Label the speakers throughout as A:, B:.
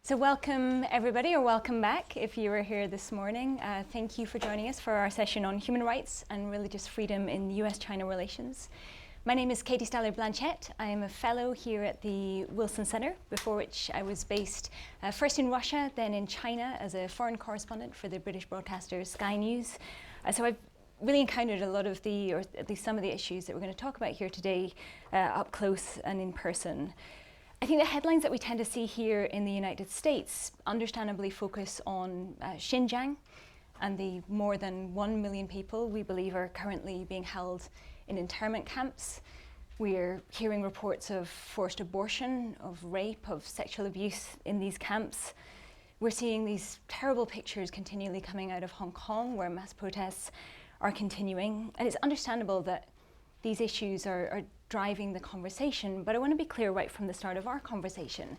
A: So welcome everybody, or welcome back if you were here this morning. Thank you for joining us for our session on human rights and religious freedom in US-China relations. My name is Katie Stallard-Blanchette. I am a fellow here at the Wilson Center, before which I was based first in Russia, then in China as a foreign correspondent for the British broadcaster Sky News. So I've really encountered a lot of or at least some of the issues that we're going to talk about here today up close and in person. I think the headlines that we tend to see here in the United States understandably focus on Xinjiang and the more than 1 million people we believe are currently being held in internment camps. We're hearing reports of forced abortion, of rape, of sexual abuse in these camps. We're seeing these terrible pictures continually coming out of Hong Kong, where mass protests are continuing. And it's understandable that these issues are driving the conversation, but I want to be clear right from the start of our conversation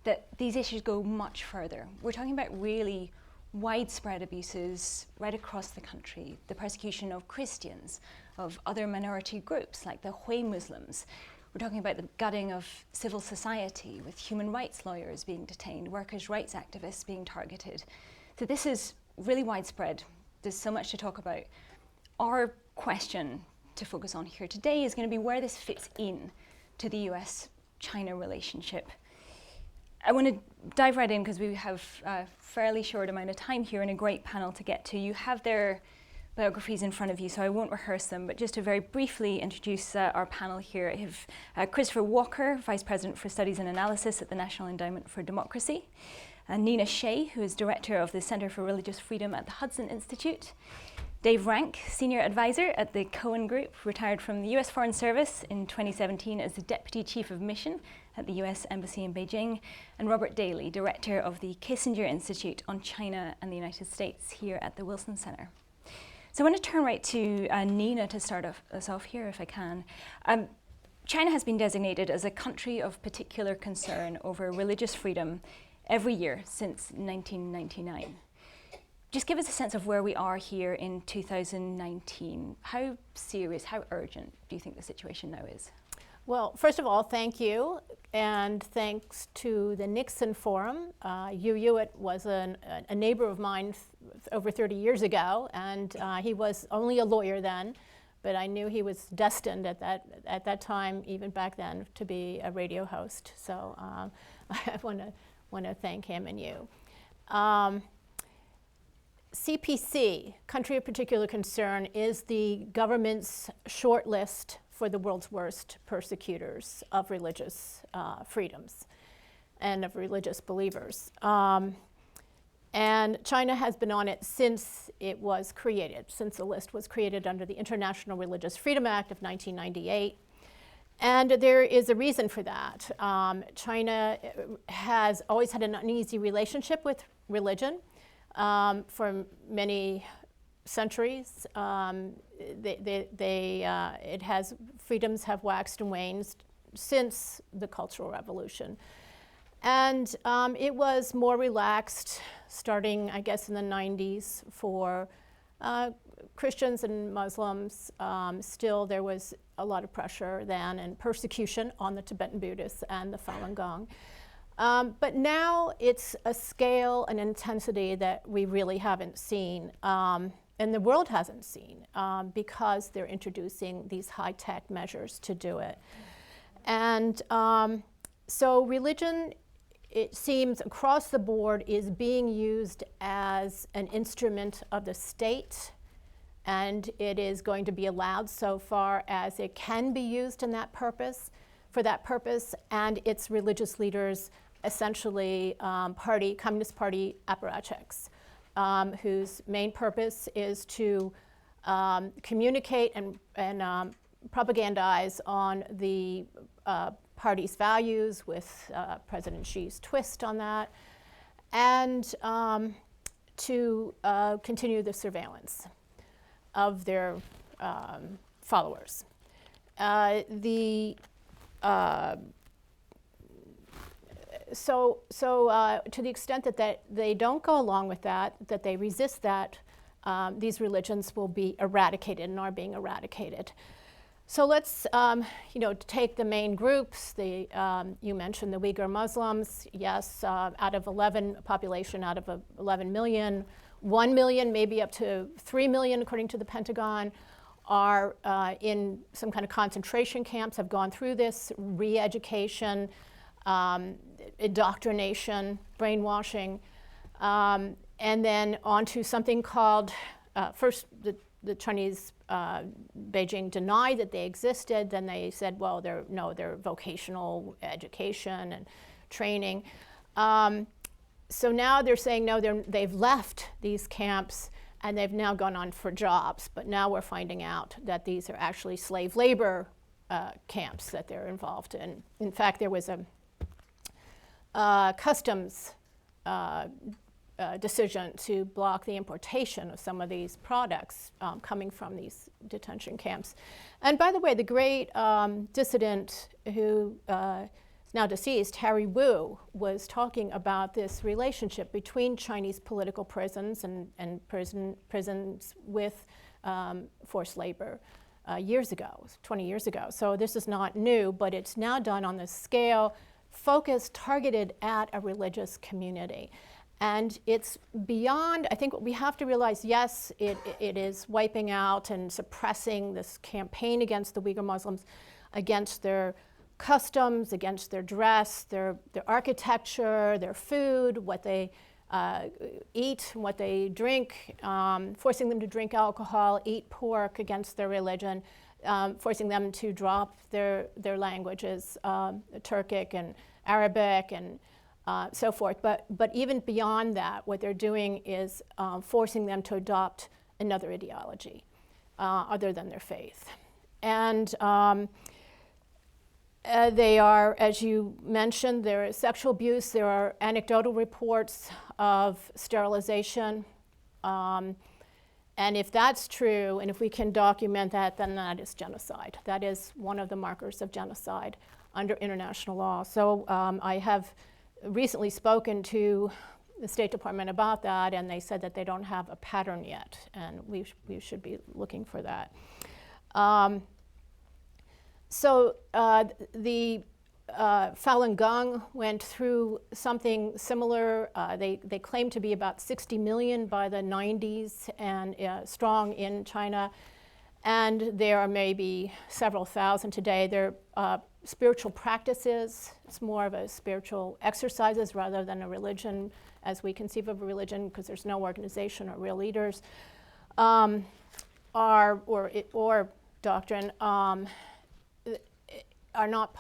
A: that these issues go much further. We're talking about really widespread abuses right across the country, the persecution of Christians, of other minority groups like the Hui Muslims. We're talking about the gutting of civil society, with human rights lawyers being detained, workers' rights activists being targeted. So this is really widespread. There's so much to talk about. Our question to focus on here today is going to be where this fits in to the US-China relationship. I want to dive right in because we have a fairly short amount of time here and a great panel to get to. You have their biographies in front of you, so I won't rehearse them, but just to very briefly introduce our panel here, I have Christopher Walker, Vice President for Studies and Analysis at the National Endowment for Democracy, Nina Shea, who is Director of the Center for Religious Freedom at the Hudson Institute, Dave Rank, Senior Advisor at the Cohen Group, retired from the US Foreign Service in 2017 as the Deputy Chief of Mission at the US Embassy in Beijing, and Robert Daly, Director of the Kissinger Institute on China and the United States here at the Wilson Center. So I want to turn right to Nina to start us off here, if I can. China has been designated as a country of particular concern over religious freedom every year since 1999. Just give us a sense of where we are here in 2019. How serious, how urgent do you think the situation now is?
B: Well, first of all, thank you, and thanks to the Nixon Forum. Yu Hewitt was a neighbor of mine over 30 years ago, and he was only a lawyer then, but I knew he was destined at that time, even back then, to be a radio host. So I want to thank him and you. CPC, Country of Particular Concern, is the government's short list for the world's worst persecutors of religious freedoms and of religious believers. And China has been on it since it was created, since the list was created under the International Religious Freedom Act of 1998. And there is a reason for that. China has always had an uneasy relationship with religion. For many centuries, freedoms have waxed and waned since the Cultural Revolution. And it was more relaxed starting, I guess, in the 90s for Christians and Muslims. Still, there was a lot of pressure then and persecution on the Tibetan Buddhists and the Falun Gong. But now it's a scale and intensity that we really haven't seen, and the world hasn't seen, because they're introducing these high-tech measures to do it. And so religion, it seems across the board, is being used as an instrument of the state, and it is going to be allowed so far as it can be used in that purpose, for that purpose, and its religious leaders, essentially Communist Party apparatchiks, whose main purpose is to communicate and propagandize on the party's values, with President Xi's twist on that, and to continue the surveillance of their followers. So to the extent that they don't go along with that, that they resist that, these religions will be eradicated and are being eradicated. So let's, take the main groups. You mentioned the Uyghur Muslims. Yes, population out of 11 million, 1 million, maybe up to 3 million, according to the Pentagon, are in some kind of concentration camps, have gone through this re-education, indoctrination, brainwashing, and then onto something called, first the Chinese, Beijing denied that they existed. Then they said, well, they're vocational education and training. So now they're saying, no, they've left these camps and they've now gone on for jobs. But now we're finding out that these are actually slave labor camps that they're involved in. In fact, there was a customs decision to block the importation of some of these products coming from these detention camps. And by the way, the great dissident who is now deceased, Harry Wu, was talking about this relationship between Chinese political prisons and prisons with forced labor years ago, 20 years ago. So this is not new, but it's now done on this scale, focused, targeted at a religious community. And it's beyond, I think what we have to realize, yes, it is wiping out and suppressing this campaign against the Uyghur Muslims, against their customs, against their dress, their architecture, their food, what they eat, what they drink, forcing them to drink alcohol, eat pork, against their religion, forcing them to drop their languages, Turkic and Arabic and so forth. But even beyond that, what they're doing is forcing them to adopt another ideology other than their faith. And they are, as you mentioned, there is sexual abuse. There are anecdotal reports of sterilization. And if that's true, and if we can document that, then that is genocide. That is one of the markers of genocide under international law. So I have recently spoken to the State Department about that, and they said that they don't have a pattern yet, and we should be looking for that. So the Falun Gong went through something similar. They claim to be about 60 million by the 90s and strong in China. And there are maybe several thousand today. They're spiritual practices. It's more of a spiritual exercises rather than a religion as we conceive of a religion, because there's no organization or real leaders or doctrine. Are not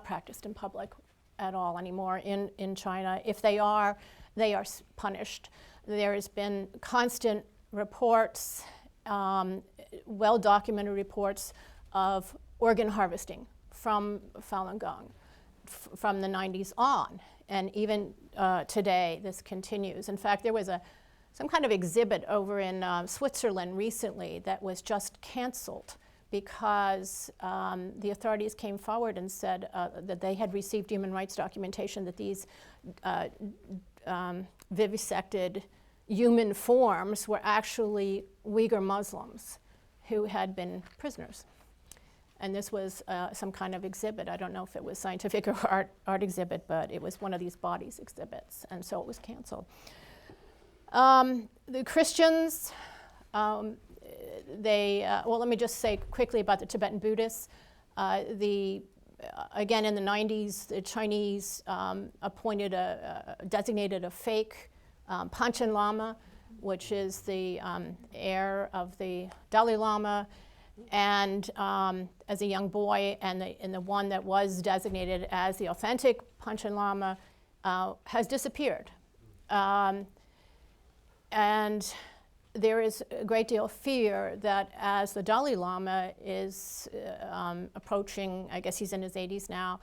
B: practiced in public at all anymore in China. If they are punished. There has been constant reports, well-documented reports of organ harvesting from Falun Gong from the 90s on, and even today this continues. In fact, there was some kind of exhibit over in Switzerland recently that was just canceled because the authorities came forward and said that they had received human rights documentation that these vivisected human forms were actually Uyghur Muslims who had been prisoners. And this was some kind of exhibit. I don't know if it was scientific or art exhibit, but it was one of these bodies exhibits, and so it was canceled. The Christians, well, let me just say quickly about the Tibetan Buddhists. Again, in the 90s, the Chinese designated a fake Panchen Lama, which is the heir of the Dalai Lama, and as a young boy, and the one that was designated as the authentic Panchen Lama has disappeared. And there is a great deal of fear that as the Dalai Lama is approaching, I guess he's in his 80s now,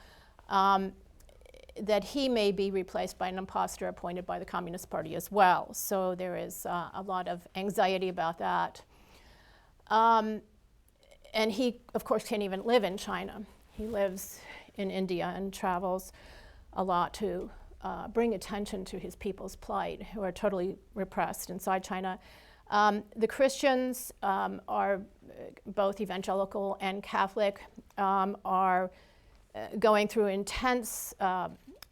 B: that he may be replaced by an imposter appointed by the Communist Party as well. So there is a lot of anxiety about that. And he, of course, can't even live in China. He lives in India and travels a lot to bring attention to his people's plight, who are totally repressed inside China. The Christians are both evangelical and Catholic, are going through intense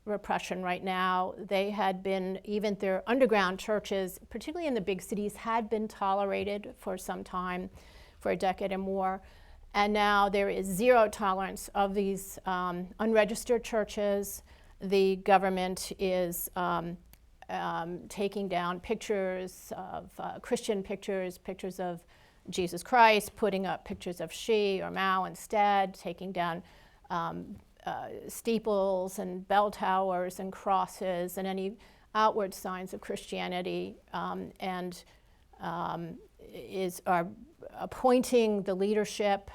B: repression right now. They had been, even their underground churches, particularly in the big cities, had been tolerated for some time, for a decade or more. And now there is zero tolerance of these unregistered churches. The government is taking down pictures of Christian pictures of Jesus Christ, putting up pictures of Shea or Mao instead, taking down steeples and bell towers and crosses and any outward signs of Christianity, and are appointing the leadership.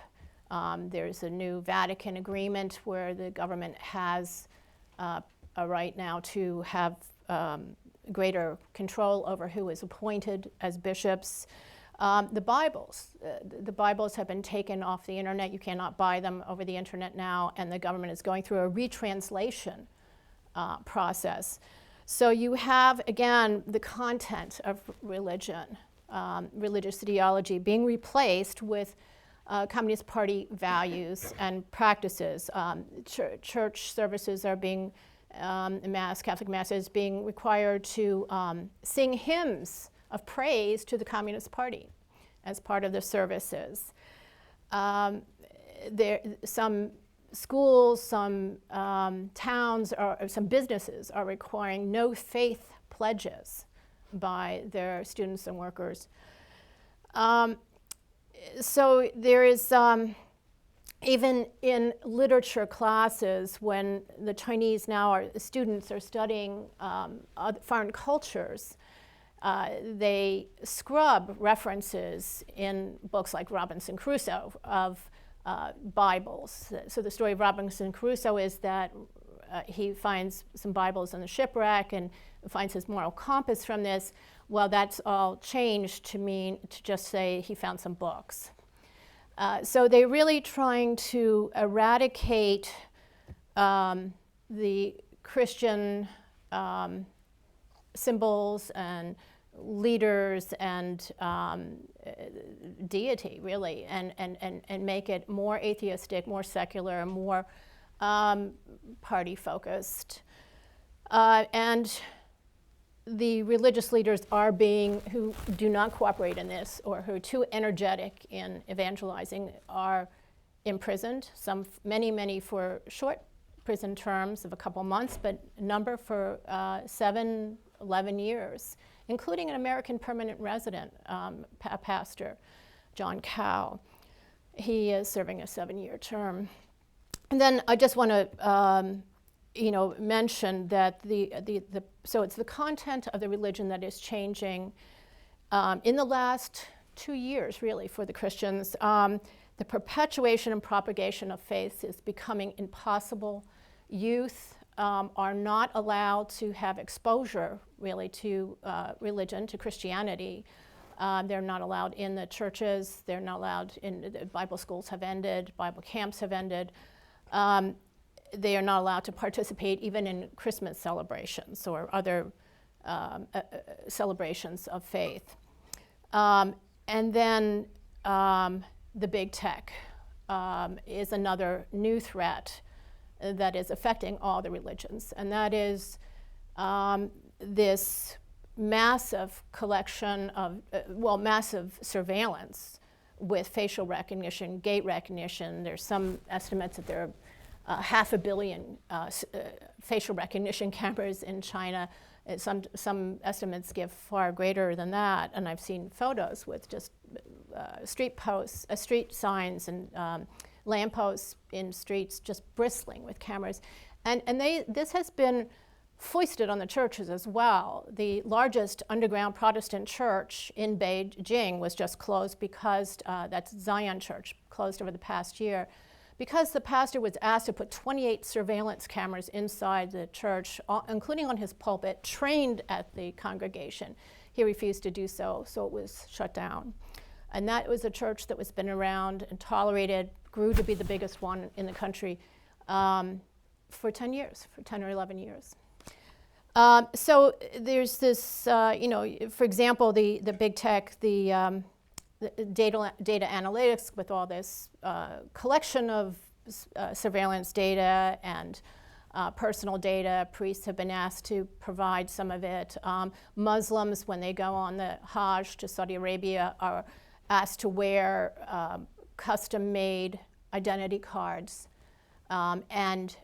B: There's a new Vatican agreement where the government has a right now to have greater control over who is appointed as bishops. The Bibles have been taken off the internet. You cannot buy them over the internet now, and the government is going through a retranslation process. So you have, again, the content of religion, religious ideology being replaced with Communist Party values and practices. Church services are being, Catholic Mass is being required to sing hymns of praise to the Communist Party as part of the services. Some schools, some towns, or some businesses are requiring no faith pledges by their students and workers. So there is, even in literature classes, when the Chinese students are studying foreign cultures, they scrub references in books like Robinson Crusoe of Bibles. So the story of Robinson Crusoe is that he finds some Bibles in the shipwreck and finds his moral compass from this. Well, that's all changed to just say he found some books. So they're really trying to eradicate the Christian symbols and leaders and deity, really, and make it more atheistic, more secular, more party-focused. And the religious leaders who do not cooperate in this or who are too energetic in evangelizing are imprisoned, many for short prison terms of a couple months, but a number for 7, 11 years, including an American permanent resident, a pastor, John Cow. He is serving a 7-year term. And then I just want to mention that so it's the content of the religion that is changing in the last 2 years, really, for the Christians. The perpetuation and propagation of faith is becoming impossible. Youth are not allowed to have exposure, really, to religion, to Christianity. They're not allowed in the churches. They're not allowed the Bible schools have ended. Bible camps have ended. They are not allowed to participate even in Christmas celebrations or other celebrations of faith. And then the big tech is another new threat that is affecting all the religions, and that is this massive collection of, massive surveillance with facial recognition, gait recognition. There's some estimates that there are 500 million facial recognition cameras in China. Some estimates give far greater than that, and I've seen photos with just street signs and lampposts in streets just bristling with cameras. And this has been foisted on the churches as well. The largest underground Protestant church in Beijing was just closed because, that's Zion Church, closed over the past year, because the pastor was asked to put 28 surveillance cameras inside the church, including on his pulpit, trained at the congregation. He refused to do so, so it was shut down. And that was a church that was been around and tolerated, grew to be the biggest one in the country for 10 years, for 10 or 11 years. So there's this, for example, the big tech, the data analytics with all this collection of surveillance data and personal data. Priests have been asked to provide some of it. Muslims, when they go on the Hajj to Saudi Arabia, are asked to wear custom-made identity cards and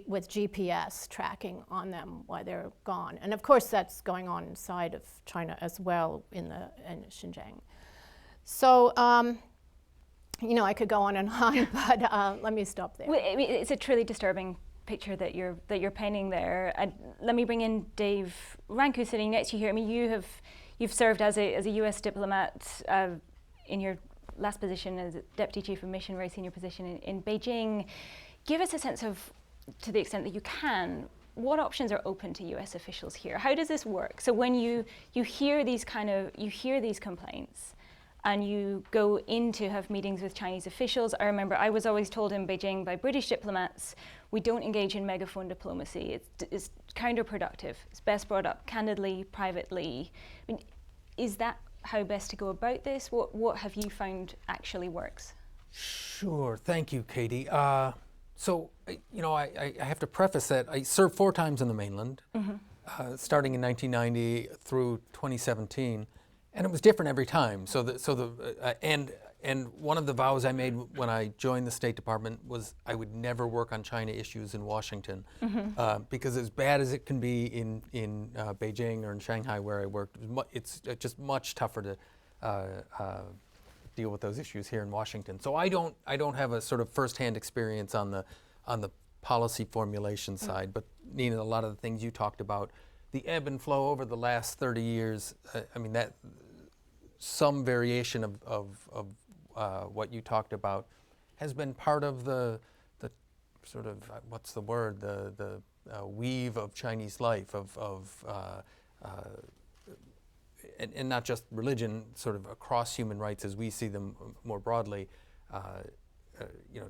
B: with GPS tracking on them while they're gone. And of course, that's going on inside of China as well in Xinjiang. So, I could go on and on, but let me stop there.
A: Well, I mean, it's a truly disturbing picture that you're painting there. Let me bring in Dave Rank, who's sitting next to you here. I mean, you've served as a U.S. diplomat in your last position as Deputy Chief of Mission, very senior position in Beijing. Give us a sense of, to the extent that you can, what options are open to U.S. officials here? How does this work? So when you hear these complaints, and you go in to have meetings with Chinese officials. I remember I was always told in Beijing by British diplomats, we don't engage in megaphone diplomacy. It's counterproductive. It's best brought up candidly, privately. I mean, is that how best to go about this? What have you found actually works?
C: Sure, thank you, Katie. So, I have to preface that I served 4 times in the mainland, starting in 1990 through 2017. And it was different every time. And one of the vows I made when I joined the State Department was I would never work on China issues in Washington, because as bad as it can be in Beijing or in Shanghai where I worked, it's just much tougher to deal with those issues here in Washington. So I don't have a sort of firsthand experience on the policy formulation side, but Nina, a lot of the things you talked about. The ebb and flow over the last 30 years, that some variation of what you talked about has been part of the sort of, what's the word, the weave of Chinese life, and not just religion, sort of across human rights as we see them more broadly.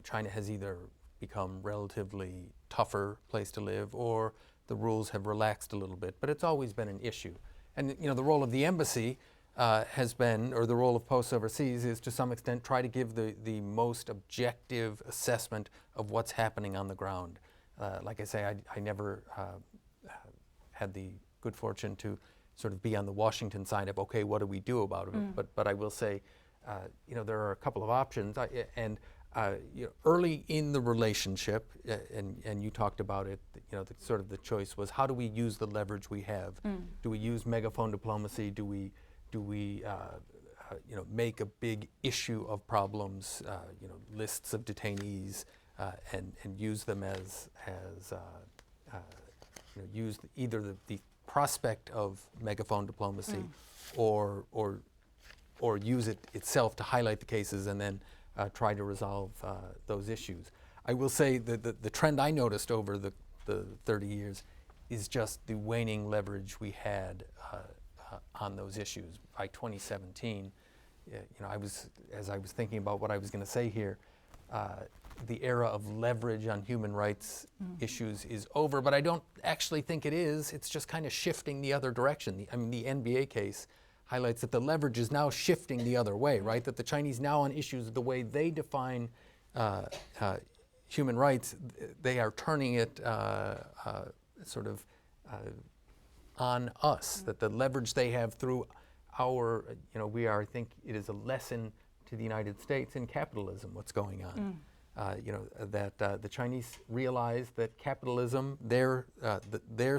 C: China has either become relatively tougher place to live, or the rules have relaxed a little bit, but it's always been an issue. And the role of the embassy has been, or the role of posts overseas is to some extent try to give the most objective assessment of what's happening on the ground. Like I say, I never had the good fortune to sort of be on the Washington side of, okay, what do we do about it? But I will say, there are a couple of options. Early in the relationship, and you talked about it, the choice was, how do we use the leverage we have? Do we use megaphone diplomacy? Do we make a big issue of problems, lists of detainees, and use them as use either the prospect of megaphone diplomacy, or use it itself to highlight the cases and then try to resolve those issues. I will say that the trend I noticed over the 30 years is just the waning leverage we had on those issues. By 2017, as I was thinking about what I was going to say here, the era of leverage on human rights issues is over, but I don't actually think it is. It's just kind of shifting the other direction. The NBA case highlights that the leverage is now shifting the other way, right? That the Chinese now on issues, the way they define human rights, they are turning it on us, that the leverage they have through our, I think it is a lesson to the United States in capitalism, what's going on. That the Chinese realize that capitalism, their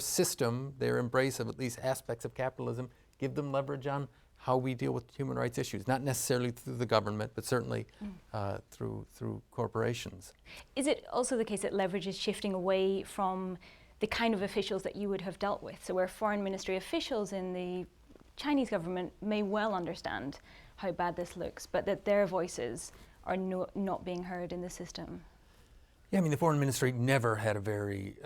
C: system, their embrace of at least aspects of capitalism, give them leverage on how we deal with human rights issues, not necessarily through the government, but certainly through corporations.
A: Is it also the case that leverage is shifting away from the kind of officials that you would have dealt with? So where foreign ministry officials in the Chinese government may well understand how bad this looks, but that their voices are not being heard in the system?
C: Yeah, the foreign ministry never had a very,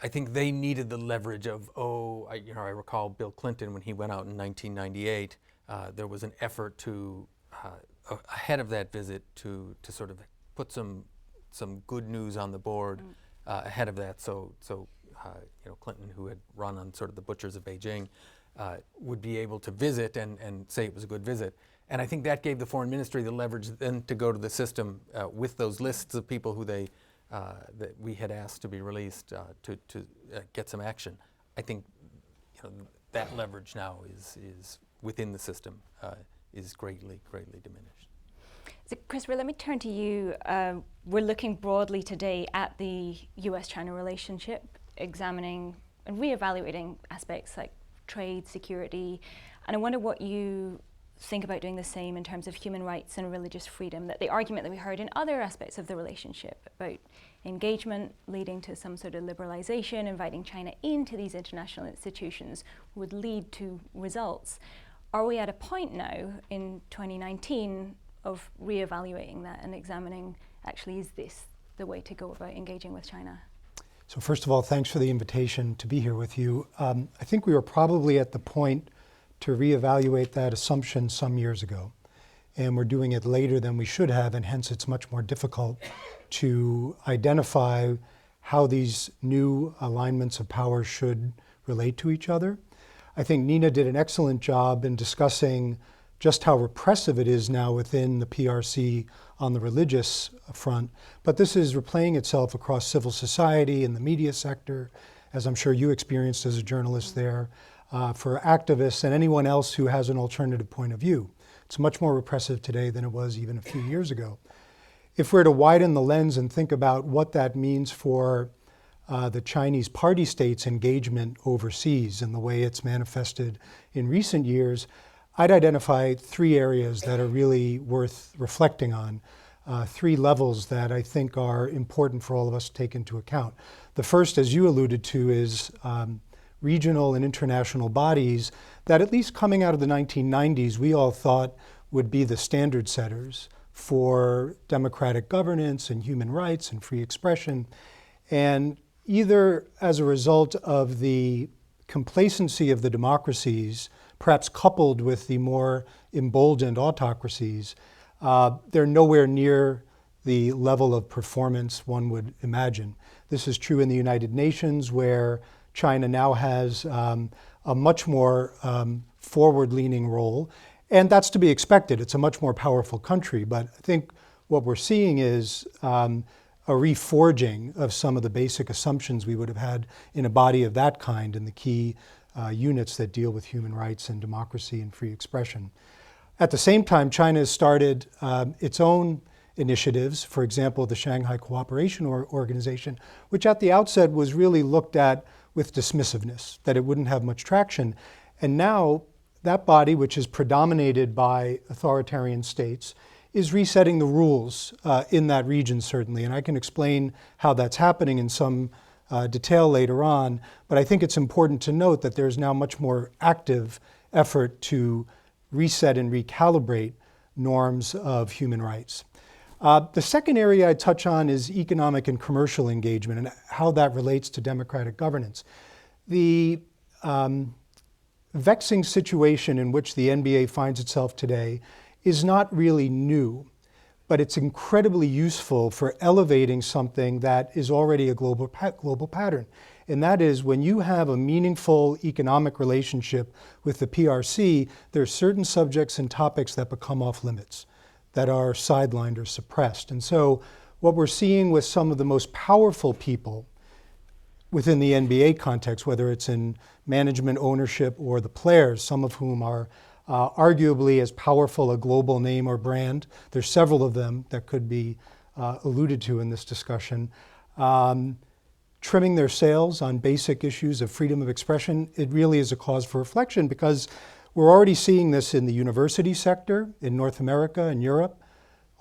C: I think they needed the leverage of, I recall Bill Clinton when he went out in 1998, there was an effort to, ahead of that visit, to sort of put some good news on the board ahead of that. So Clinton, who had run on sort of the butchers of Beijing, would be able to visit and say it was a good visit. And I think that gave the foreign ministry the leverage then to go to the system with those lists of people who that we had asked to be released to get some action. I think that leverage now is within the system is greatly diminished.
A: So Christopher, let me turn to you. We're looking broadly today at the US-China relationship, examining and reevaluating aspects like trade, security, and I wonder what you think about doing the same in terms of human rights and religious freedom, that the argument that we heard in other aspects of the relationship about engagement leading to some sort of liberalization, inviting China into these international institutions would lead to results. Are we at a point now in 2019 of reevaluating that and examining, actually, is this the way to go about engaging with China?
D: So first of all, thanks for the invitation to be here with you. I think we were probably at the point to reevaluate that assumption some years ago. And we're doing it later than we should have, and hence it's much more difficult to identify how these new alignments of power should relate to each other. I think Nina did an excellent job in discussing just how repressive it is now within the PRC on the religious front. But this is replaying itself across civil society and the media sector, as I'm sure you experienced as a journalist there, for activists and anyone else who has an alternative point of view. It's much more repressive today than it was even a few years ago. If we're to widen the lens and think about what that means for the Chinese party state's engagement overseas and the way it's manifested in recent years, I'd identify three areas that are really worth reflecting on, three levels that I think are important for all of us to take into account. The first, as you alluded to, is regional and international bodies that, at least coming out of the 1990s, we all thought would be the standard setters for democratic governance and human rights and free expression. And either as a result of the complacency of the democracies, perhaps coupled with the more emboldened autocracies, they're nowhere near the level of performance one would imagine. This is true in the United Nations, where China now has a much more forward-leaning role, and that's to be expected. It's a much more powerful country, but I think what we're seeing is a reforging of some of the basic assumptions we would have had in a body of that kind in the key units that deal with human rights and democracy and free expression. At the same time, China has started its own initiatives, for example, the Shanghai Cooperation Organization, which at the outset was really looked at with dismissiveness, that it wouldn't have much traction. And now that body, which is predominated by authoritarian states, is resetting the rules in that region, certainly. And I can explain how that's happening in some detail later on. But I think it's important to note that there's now much more active effort to reset and recalibrate norms of human rights. The second area I touch on is economic and commercial engagement and how that relates to democratic governance. The vexing situation in which the NBA finds itself today is not really new, but it's incredibly useful for elevating something that is already a global pattern. And that is, when you have a meaningful economic relationship with the PRC, there are certain subjects and topics that become off limits, that are sidelined or suppressed. And so what we're seeing with some of the most powerful people within the NBA context, whether it's in management, ownership, or the players, some of whom are arguably as powerful a global name or brand, there's several of them that could be alluded to in this discussion, trimming their sails on basic issues of freedom of expression, it really is a cause for reflection, because we're already seeing this in the university sector in North America and Europe,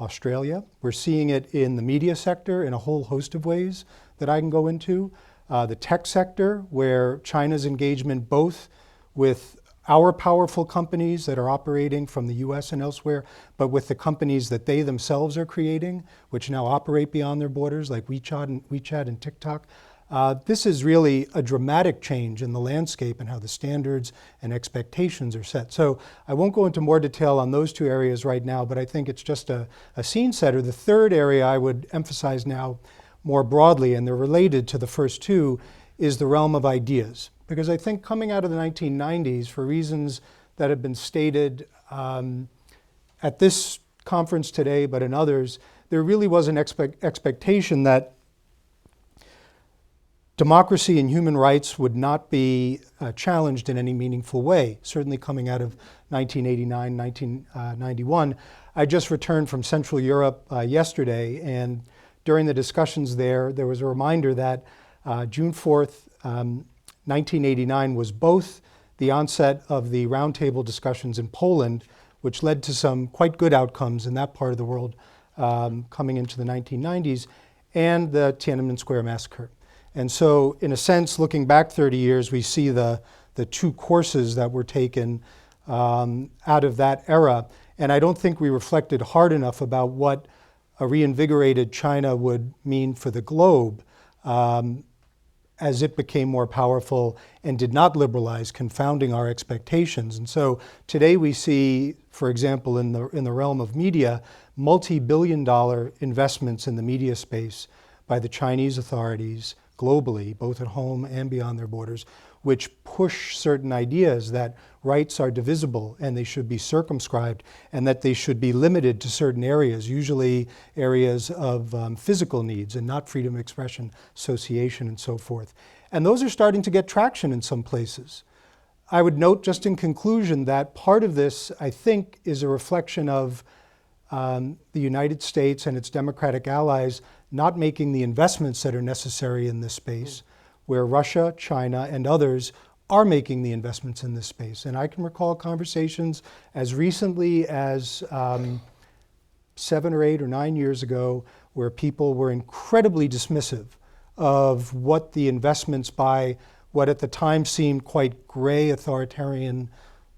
D: Australia. We're seeing it in the media sector in a whole host of ways that I can go into. The tech sector, where China's engagement both with our powerful companies that are operating from the US and elsewhere, but with the companies that they themselves are creating, which now operate beyond their borders, like WeChat and TikTok. This is really a dramatic change in the landscape and how the standards and expectations are set. So I won't go into more detail on those two areas right now, but I think it's just a scene setter. The third area I would emphasize now more broadly, and they're related to the first two, is the realm of ideas. Because I think coming out of the 1990s, for reasons that have been stated at this conference today, but in others, there really was an expectation that democracy and human rights would not be challenged in any meaningful way, certainly coming out of 1989, 1991. I just returned from Central Europe yesterday, and during the discussions there was a reminder that June 4th, 1989 was both the onset of the roundtable discussions in Poland, which led to some quite good outcomes in that part of the world coming into the 1990s, and the Tiananmen Square massacre. And so, in a sense, looking back 30 years, we see the two courses that were taken out of that era. And I don't think we reflected hard enough about what a reinvigorated China would mean for the globe as it became more powerful and did not liberalize, confounding our expectations. And so today we see, for example, in the realm of media, multi-billion-dollar investments in the media space by the Chinese authorities globally, both at home and beyond their borders, which push certain ideas that rights are divisible and they should be circumscribed and that they should be limited to certain areas, usually areas of physical needs and not freedom of expression, association, and so forth. And those are starting to get traction in some places. I would note just in conclusion that part of this, I think, is a reflection of the United States and its democratic allies not making the investments that are necessary in this space, where Russia, China, and others are making the investments in this space. And I can recall conversations as recently as 7 or 8 or 9 years ago where people were incredibly dismissive of what the investments by what at the time seemed quite gray authoritarian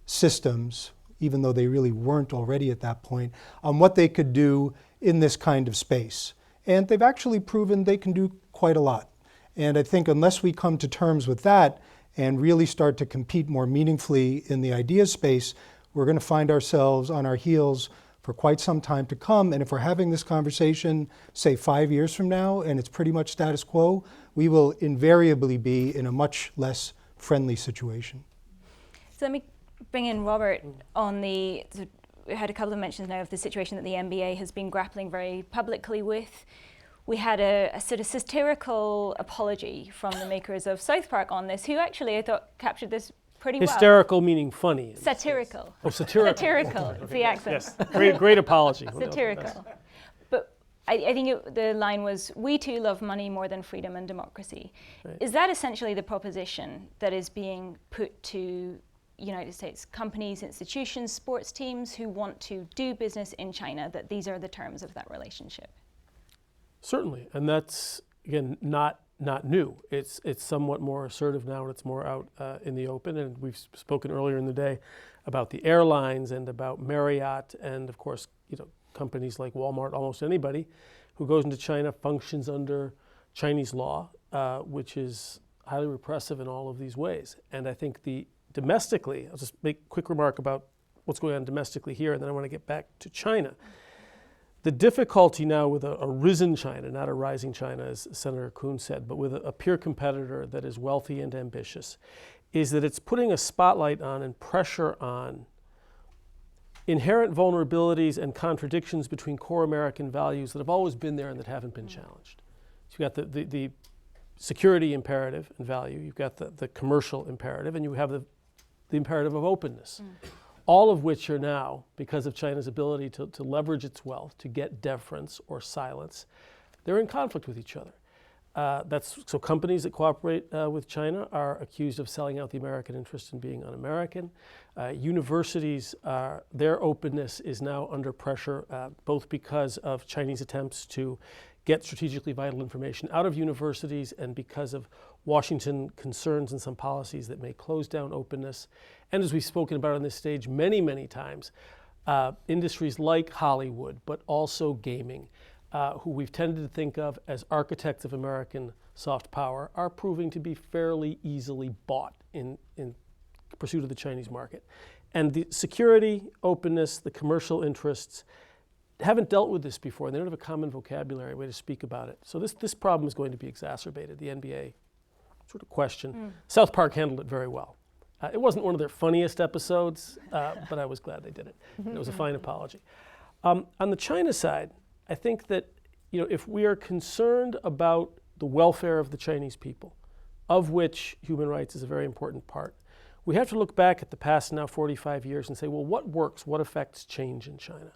D: systems, even though they really weren't already at that point, on what they could do in this kind of space. And they've actually proven they can do quite a lot. And I think unless we come to terms with that and really start to compete more meaningfully in the ideas space, we're going to find ourselves on our heels for quite some time to come. And if we're having this conversation, say 5 years from now, and it's pretty much status quo, we will invariably be in a much less friendly situation.
A: So let me bring in Robert on we had a couple of mentions now of the situation that the NBA has been grappling very publicly with. We had a sort of satirical apology from the makers of South Park on this, who actually I thought captured this pretty well.
E: Hysterical meaning funny.
A: Satirical.
E: Oh, satirical.
A: Satirical, it's the accent.
E: Yes, great apology.
A: Satirical. But I think the line was, "We too love money more than freedom and democracy." Right. Is that essentially the proposition that is being put to United States companies, institutions, sports teams who want to do business in China, that these are the terms of that relationship?
E: Certainly, and that's, again, not new. It's somewhat more assertive now, and it's more out in the open. And we've spoken earlier in the day about the airlines and about Marriott, and of course, companies like Walmart. Almost anybody who goes into China functions under Chinese law, which is highly repressive in all of these ways. And I think domestically, I'll just make a quick remark about what's going on domestically here, and then I want to get back to China. The difficulty now with a risen China, not a rising China, as Senator Cohen said, but with a peer competitor that is wealthy and ambitious, is that it's putting a spotlight on and pressure on inherent vulnerabilities and contradictions between core American values that have always been there and that haven't been challenged. So you've got the security imperative and value, you've got the commercial imperative, and you have the imperative of openness. All of which are now, because of China's ability to leverage its wealth, to get deference or silence, they're in conflict with each other. So companies that cooperate with China are accused of selling out the American interest and being un-American. Universities, their openness is now under pressure, both because of Chinese attempts to get strategically vital information out of universities and because of Washington concerns and some policies that may close down openness. And as we've spoken about on this stage many, many times, industries like Hollywood, but also gaming, who we've tended to think of as architects of American soft power, are proving to be fairly easily bought in pursuit of the Chinese market. And the security, openness, the commercial interests haven't dealt with this before, and they don't have a common vocabulary way to speak about it. So this problem is going to be exacerbated. The NBA sort of question. South Park handled it very well. It wasn't one of their funniest episodes, but I was glad they did it. It was a fine apology. On the China side, I think that if we are concerned about the welfare of the Chinese people, of which human rights is a very important part, we have to look back at the past now 45 years and say, well, what works? What affects change in China?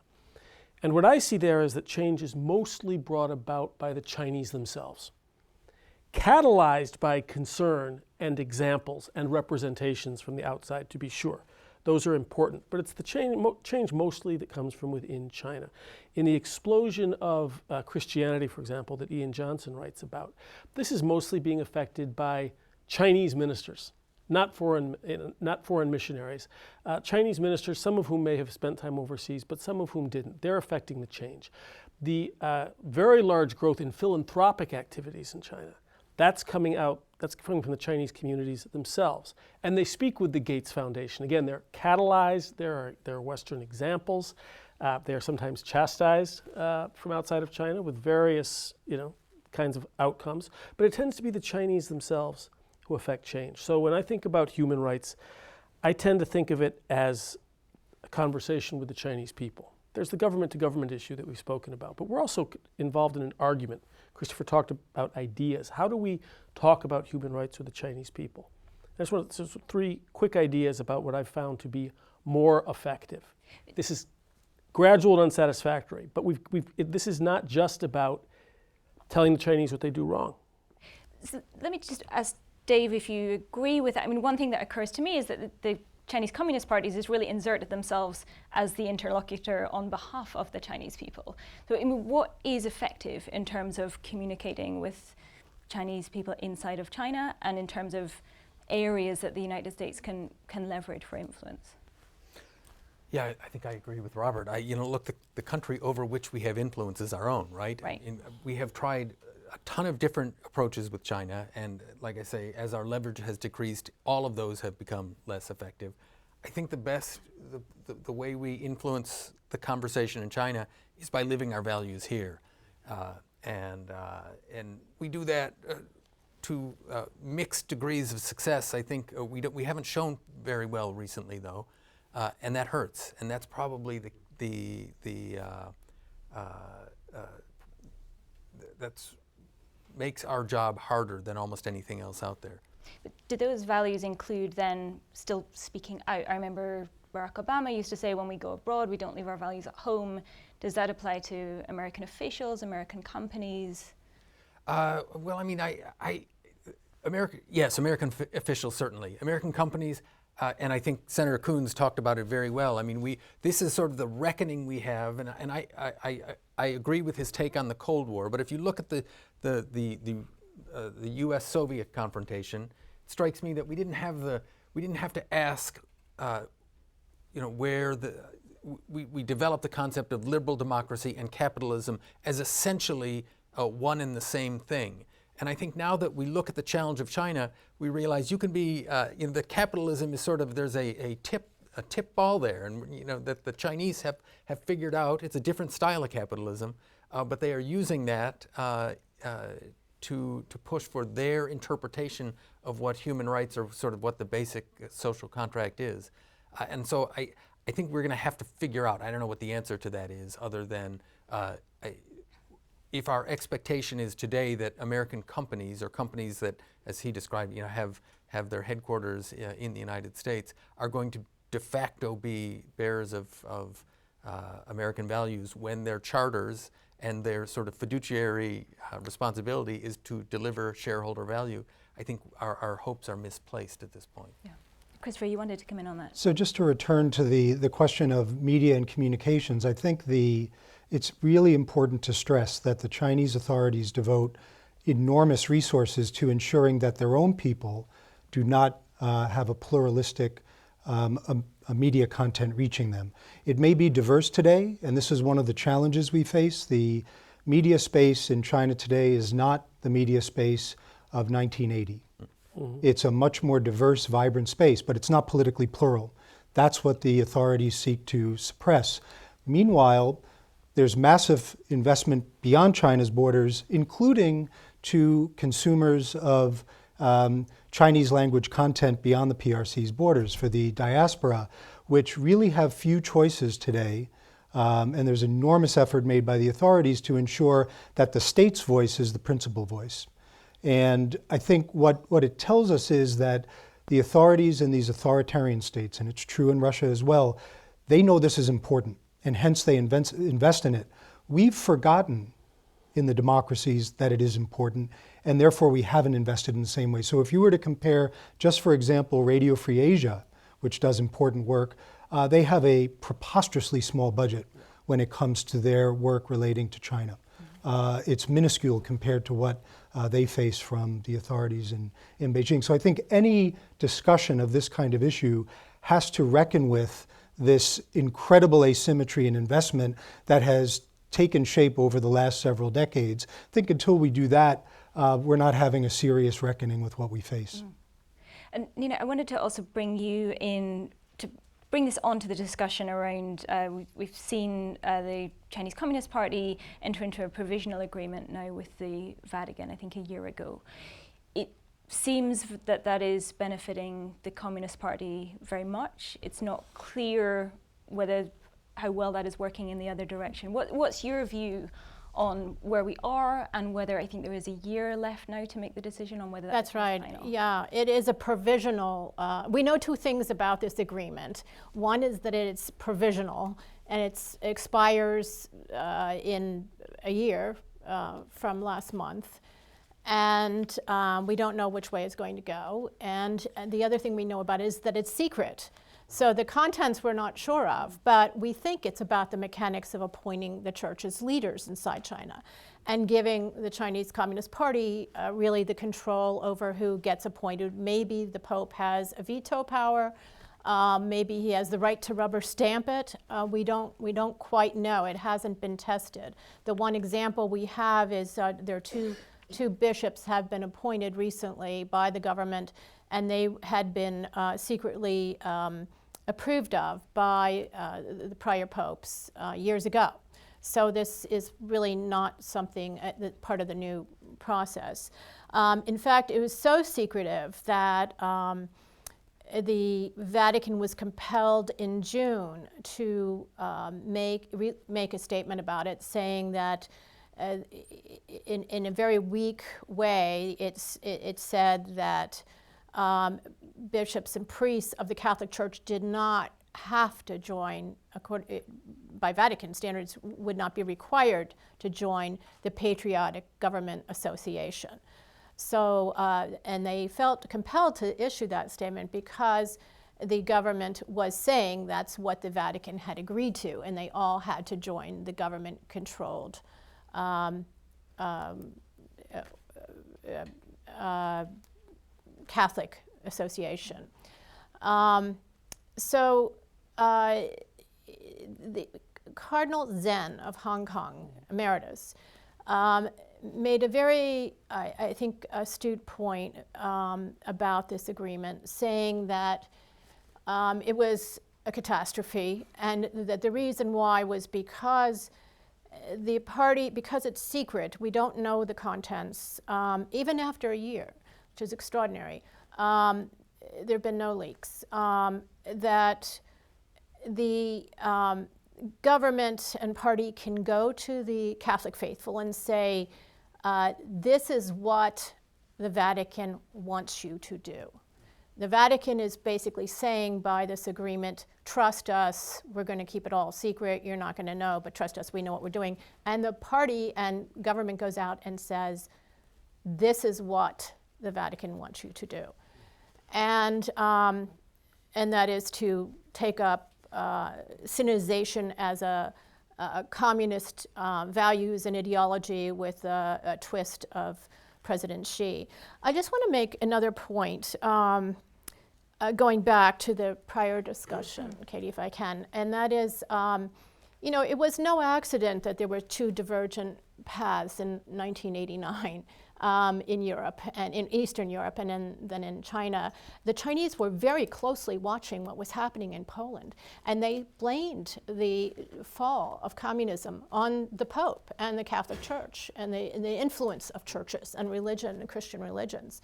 E: And what I see there is that change is mostly brought about by the Chinese themselves, catalyzed by concern and examples and representations from the outside, to be sure. Those are important, but it's the change mostly that comes from within China. In the explosion of Christianity, for example, that Ian Johnson writes about, this is mostly being affected by Chinese ministers, not foreign missionaries. Chinese ministers, some of whom may have spent time overseas, but some of whom didn't. They're affecting the change. The very large growth in philanthropic activities in China, that's coming from the Chinese communities themselves. And they speak with the Gates Foundation. Again, they're catalyzed, there are Western examples. They are sometimes chastised from outside of China with various kinds of outcomes. But it tends to be the Chinese themselves who affect change. So when I think about human rights, I tend to think of it as a conversation with the Chinese people. There's the government-to-government issue that we've spoken about, but we're also involved in an argument. Christopher talked about ideas. How do we talk about human rights with the Chinese people? There's three quick ideas about what I've found to be more effective. This is gradual and unsatisfactory, but this is not just about telling the Chinese what they do wrong.
A: So let me just ask Dave if you agree with that. I mean, one thing that occurs to me is that the Chinese Communist Party has really inserted themselves as the interlocutor on behalf of the Chinese people. So I mean, what is effective in terms of communicating with Chinese people inside of China and in terms of areas that the United States can leverage for influence?
C: Yeah, I think I agree with Robert. Look, the country over which we have influence is our own, right?
A: Right.
C: We have tried a ton of different approaches with China, and like I say, as our leverage has decreased, all of those have become less effective. I think the way we influence the conversation in China is by living our values here, and we do that to mixed degrees of success. I think we haven't shown very well recently, though, and that hurts, and that's probably that's makes our job harder than almost anything else out there.
A: But do those values include then still speaking out? I remember Barack Obama used to say, when we go abroad, we don't leave our values at home. Does that apply to American officials, American companies?
C: Well, I mean, American officials certainly. American companies, and I think Senator Coons talked about it very well. I mean, this is sort of the reckoning we have, and I agree with his take on the Cold War. But if you look at the U.S.-Soviet confrontation, it strikes me that we didn't have to ask, where we developed the concept of liberal democracy and capitalism as essentially one and the same thing. And I think now that we look at the challenge of China, we realize you can be, that capitalism is sort of, there's a tip ball there, and that the Chinese have figured out it's a different style of capitalism, but they are using that to push for their interpretation of what human rights are, sort of what the basic social contract is. And so I think we're going to have to figure out, I don't know what the answer to that is, other than if our expectation is today that American companies, or companies that, as he described, have their headquarters in the United States, are going to de facto be bearers of American values when their charters and their sort of fiduciary responsibility is to deliver shareholder value, I think our hopes are misplaced at this point.
A: Yeah. Christopher, you wanted to come in on that.
D: So just to return to the question of media and communications, I think it's really important to stress that the Chinese authorities devote enormous resources to ensuring that their own people do not have a pluralistic a media content reaching them. It may be diverse today, and this is one of the challenges we face. The media space in China today is not the media space of 1980. Mm-hmm. It's a much more diverse, vibrant space, but it's not politically plural. That's what the authorities seek to suppress. Meanwhile, there's massive investment beyond China's borders, including to consumers of Chinese language content beyond the PRC's borders for the diaspora, which really have few choices today. And there's enormous effort made by the authorities to ensure that the state's voice is the principal voice. And I think what it tells us is that the authorities in these authoritarian states, and it's true in Russia as well, they know this is important, and hence they invest in it. We've forgotten in the democracies that it is important, and therefore we haven't invested in the same way. So if you were to compare, just for example, Radio Free Asia, which does important work, they have a preposterously small budget when it comes to their work relating to China. It's minuscule compared to what they face from the authorities in Beijing. So I think any discussion of this kind of issue has to reckon with this incredible asymmetry in investment that has taken shape over the last several decades. I think until we do that, we're not having a serious reckoning with what we face.
A: And Nina, I wanted to also bring you in to bring this onto the discussion around, we've seen the Chinese Communist Party enter into a provisional agreement now with the Vatican, I think a year ago. It seems that that is benefiting the Communist Party very much. It's not clear how well that is working in the other direction. What's your view on where we are and whether I think there is a year left now to make the decision on whether that's
B: right.
A: Final?
B: Yeah, it is a provisional. We know two things about this agreement. One is that it's provisional and it expires in a year from last month. And we don't know which way it's going to go. And the other thing we know about it is that it's secret. So the contents we're not sure of, but we think it's about the mechanics of appointing the church's leaders inside China and giving the Chinese Communist Party really the control over who gets appointed. Maybe the Pope has a veto power. Maybe he has the right to rubber stamp it. We don't quite know. It hasn't been tested. The one example we have is there are two bishops have been appointed recently by the government, and they had been secretly approved of by the prior popes years ago. So this is really not something part of the new process. In fact, it was so secretive that the Vatican was compelled in June to make a statement about it, saying that in a very weak way, it said that bishops and priests of the Catholic Church did not have to join, by Vatican standards, would not be required to join the Patriotic Government Association. So, and they felt compelled to issue that statement because the government was saying that's what the Vatican had agreed to, and they all had to join the government-controlled Catholic Association. So the Cardinal Zen of Hong Kong, emeritus, made a very, I think, astute point about this agreement, saying that it was a catastrophe, and that the reason why was because the party, because it's secret, we don't know the contents, even after a year, which is extraordinary. There have been no leaks. That the government and party can go to the Catholic faithful and say, this is what the Vatican wants you to do. The Vatican is basically saying by this agreement, trust us, we're going to keep it all secret, you're not going to know, but trust us, we know what we're doing. And the party and government goes out and says, this is what the Vatican wants you to do. And that is to take up Sinization as a communist values and ideology with a twist of President Shea. I just want to make another point, going back to the prior discussion, Katie, if I can, and that is, it was no accident that there were two divergent paths in 1989 in Europe, and in Eastern Europe, and then in China. The Chinese were very closely watching what was happening in Poland, and they blamed the fall of communism on the Pope and the Catholic Church and the influence of churches and religion and Christian religions.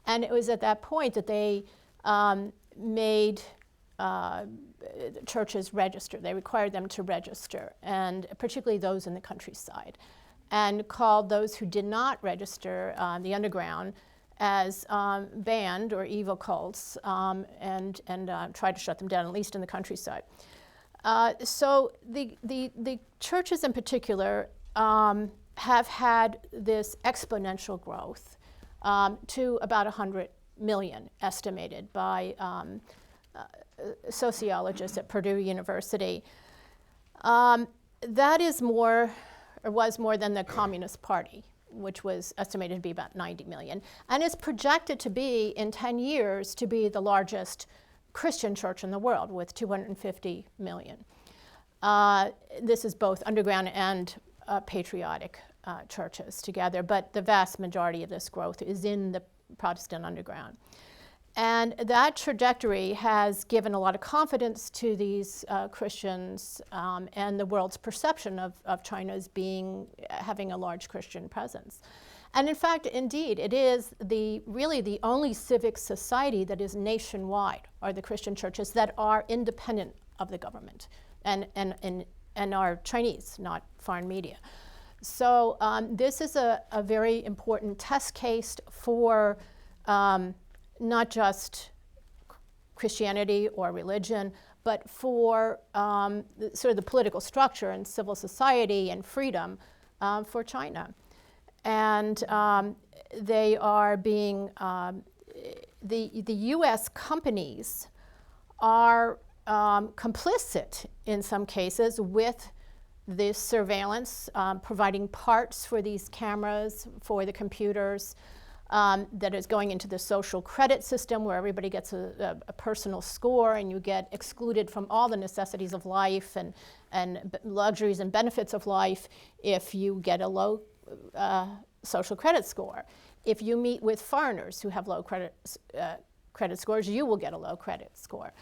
B: And it was at that point that they made churches register. They required them to register, and particularly those in the countryside, and called those who did not register, the underground, as banned or evil cults, and tried to shut them down, at least in the countryside. So the churches in particular have had this exponential growth to about 100 million, estimated by sociologists at Purdue University. That is more, or was more than the Communist Party, which was estimated to be about 90 million, and is projected to be, in 10 years, to be the largest Christian church in the world with 250 million. This is both underground and patriotic churches together, but the vast majority of this growth is in the Protestant underground. And that trajectory has given a lot of confidence to these Christians and the world's perception of China as having a large Christian presence. And in fact, indeed, it is really the only civic society that is nationwide, are the Christian churches that are independent of the government and are Chinese, not foreign media. So this is a very important test case for not just Christianity or religion, but for sort of the political structure and civil society and freedom for China. And they are being, the US companies are complicit in some cases with this surveillance, providing parts for these cameras, for the computers, that is going into the social credit system where everybody gets a personal score and you get excluded from all the necessities of life and luxuries and benefits of life if you get a low social credit score. If you meet with foreigners who have low credit scores, you will get a low credit score.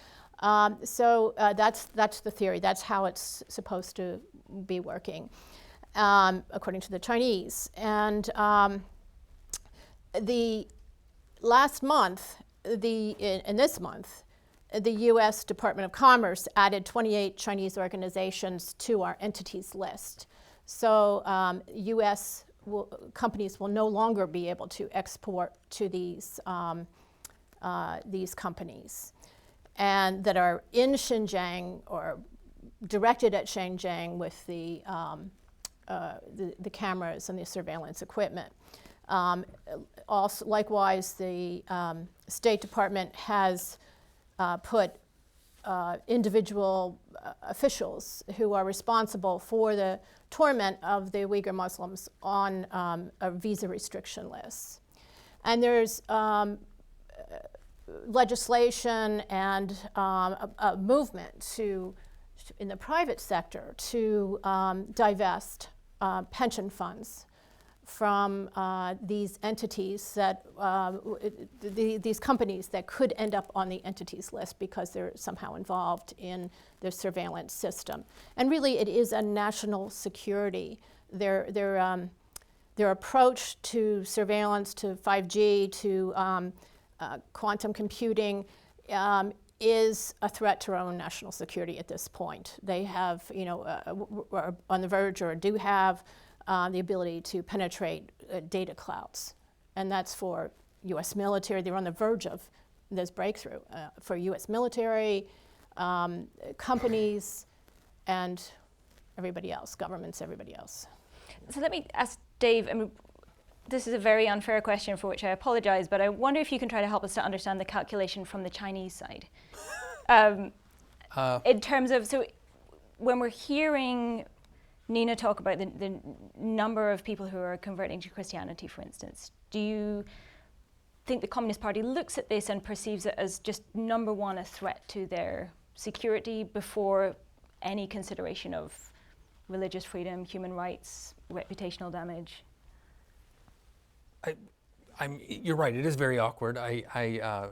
B: So that's the theory. That's how it's supposed to be working, according to the Chinese. And the last month, in this month, the U.S. Department of Commerce added 28 Chinese organizations to our entities list. So U.S. companies will no longer be able to export to these companies, and that are in Xinjiang or directed at Xinjiang with the cameras and the surveillance equipment. Also, likewise, the State Department has put individual officials who are responsible for the torment of the Uyghur Muslims on a visa restriction list. And there's legislation and a movement in the private sector to divest pension funds from these entities that, these companies that could end up on the entities list because they're somehow involved in the surveillance system. And really it is a national security. Their approach to surveillance, to 5G, to quantum computing is a threat to our own national security at this point. They have, are on the verge or do have the ability to penetrate data clouds. And that's for US military. They're on the verge of this breakthrough for US military, companies, and everybody else, governments, everybody else.
A: So let me ask Dave, this is a very unfair question for which I apologize, but I wonder if you can try to help us to understand the calculation from the Chinese side. In terms of, so when we're hearing Nina talk about the number of people who are converting to Christianity, for instance, do you think the Communist Party looks at this and perceives it as just number one, a threat to their security before any consideration of religious freedom, human rights, reputational damage?
C: You're right. It is very awkward. I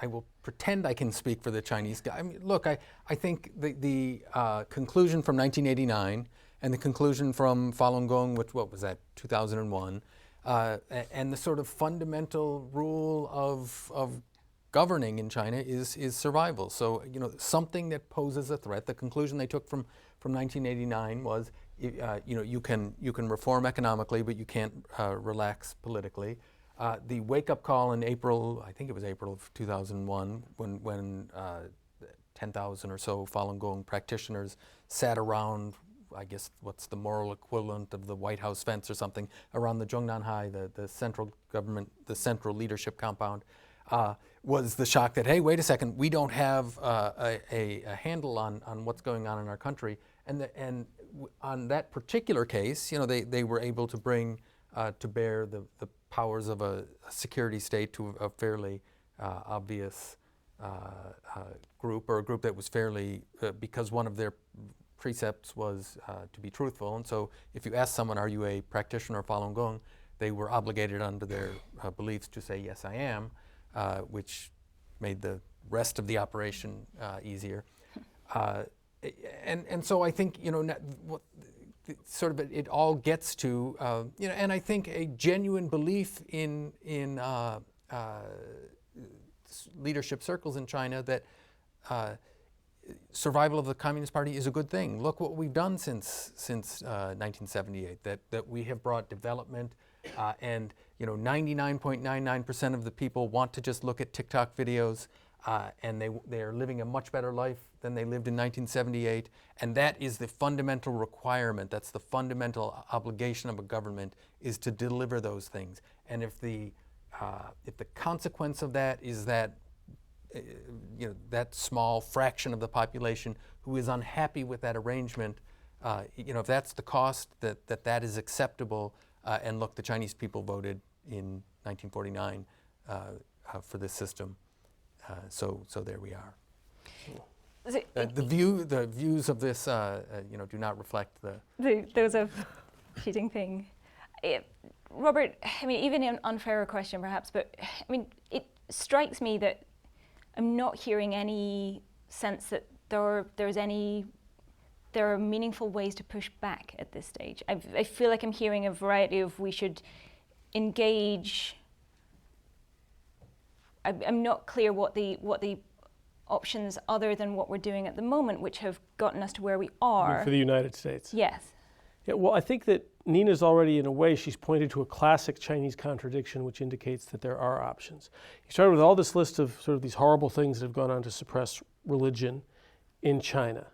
C: will pretend I can speak for the Chinese guy. Look, I think the conclusion from 1989 and the conclusion from Falun Gong, which, what was that, 2001, And the sort of fundamental rule of governing in China is survival. So, you know, something that poses a threat. The conclusion they took from 1989 was, you know, you can reform economically, but you can't relax politically. The wake-up call in April, I think it was April of 2001, when 10,000 or so Falun Gong practitioners sat around, I guess what's the moral equivalent of the White House fence or something, around the Zhongnanhai, the central government, the central leadership compound, was the shock that, hey, wait a second, we don't have a handle on what's going on in our country. And on that particular case, you know, they were able to bring to bear the powers of a security state to a fairly obvious group, or a group that was fairly, because one of their precepts was to be truthful. And so if you ask someone, are you a practitioner of Falun Gong, they were obligated under their beliefs to say, yes, I am, which made the rest of the operation easier. And so I think, you know, sort of it all gets to, you know, and I think a genuine belief in leadership circles in China that survival of the Communist Party is a good thing. Look what we've done since 1978, that we have brought development, and, you know, 99.99% of the people want to just look at TikTok videos, and they are living a much better life than they lived in 1978, and that is the fundamental requirement. That's the fundamental obligation of a government, is to deliver those things. And if the consequence of that is that, you know, that small fraction of the population who is unhappy with that arrangement, you know, if that's the cost, that is acceptable. And look, the Chinese people voted in 1949 for this system, so there we are. The views of this, you know, do not reflect
A: those of Xi Jinping. Robert, I mean, even an unfairer question perhaps, but I mean, it strikes me that I'm not hearing any sense that there are meaningful ways to push back at this stage. I feel like I'm hearing a variety of, we should engage. I'm not clear what the options other than what we're doing at the moment, which have gotten us to where we are.
E: For the United States.
A: Yes.
E: Yeah, well, I think that Nina's already, in a way, she's pointed to a classic Chinese contradiction, which indicates that there are options. You started with all this list of sort of these horrible things that have gone on to suppress religion in China,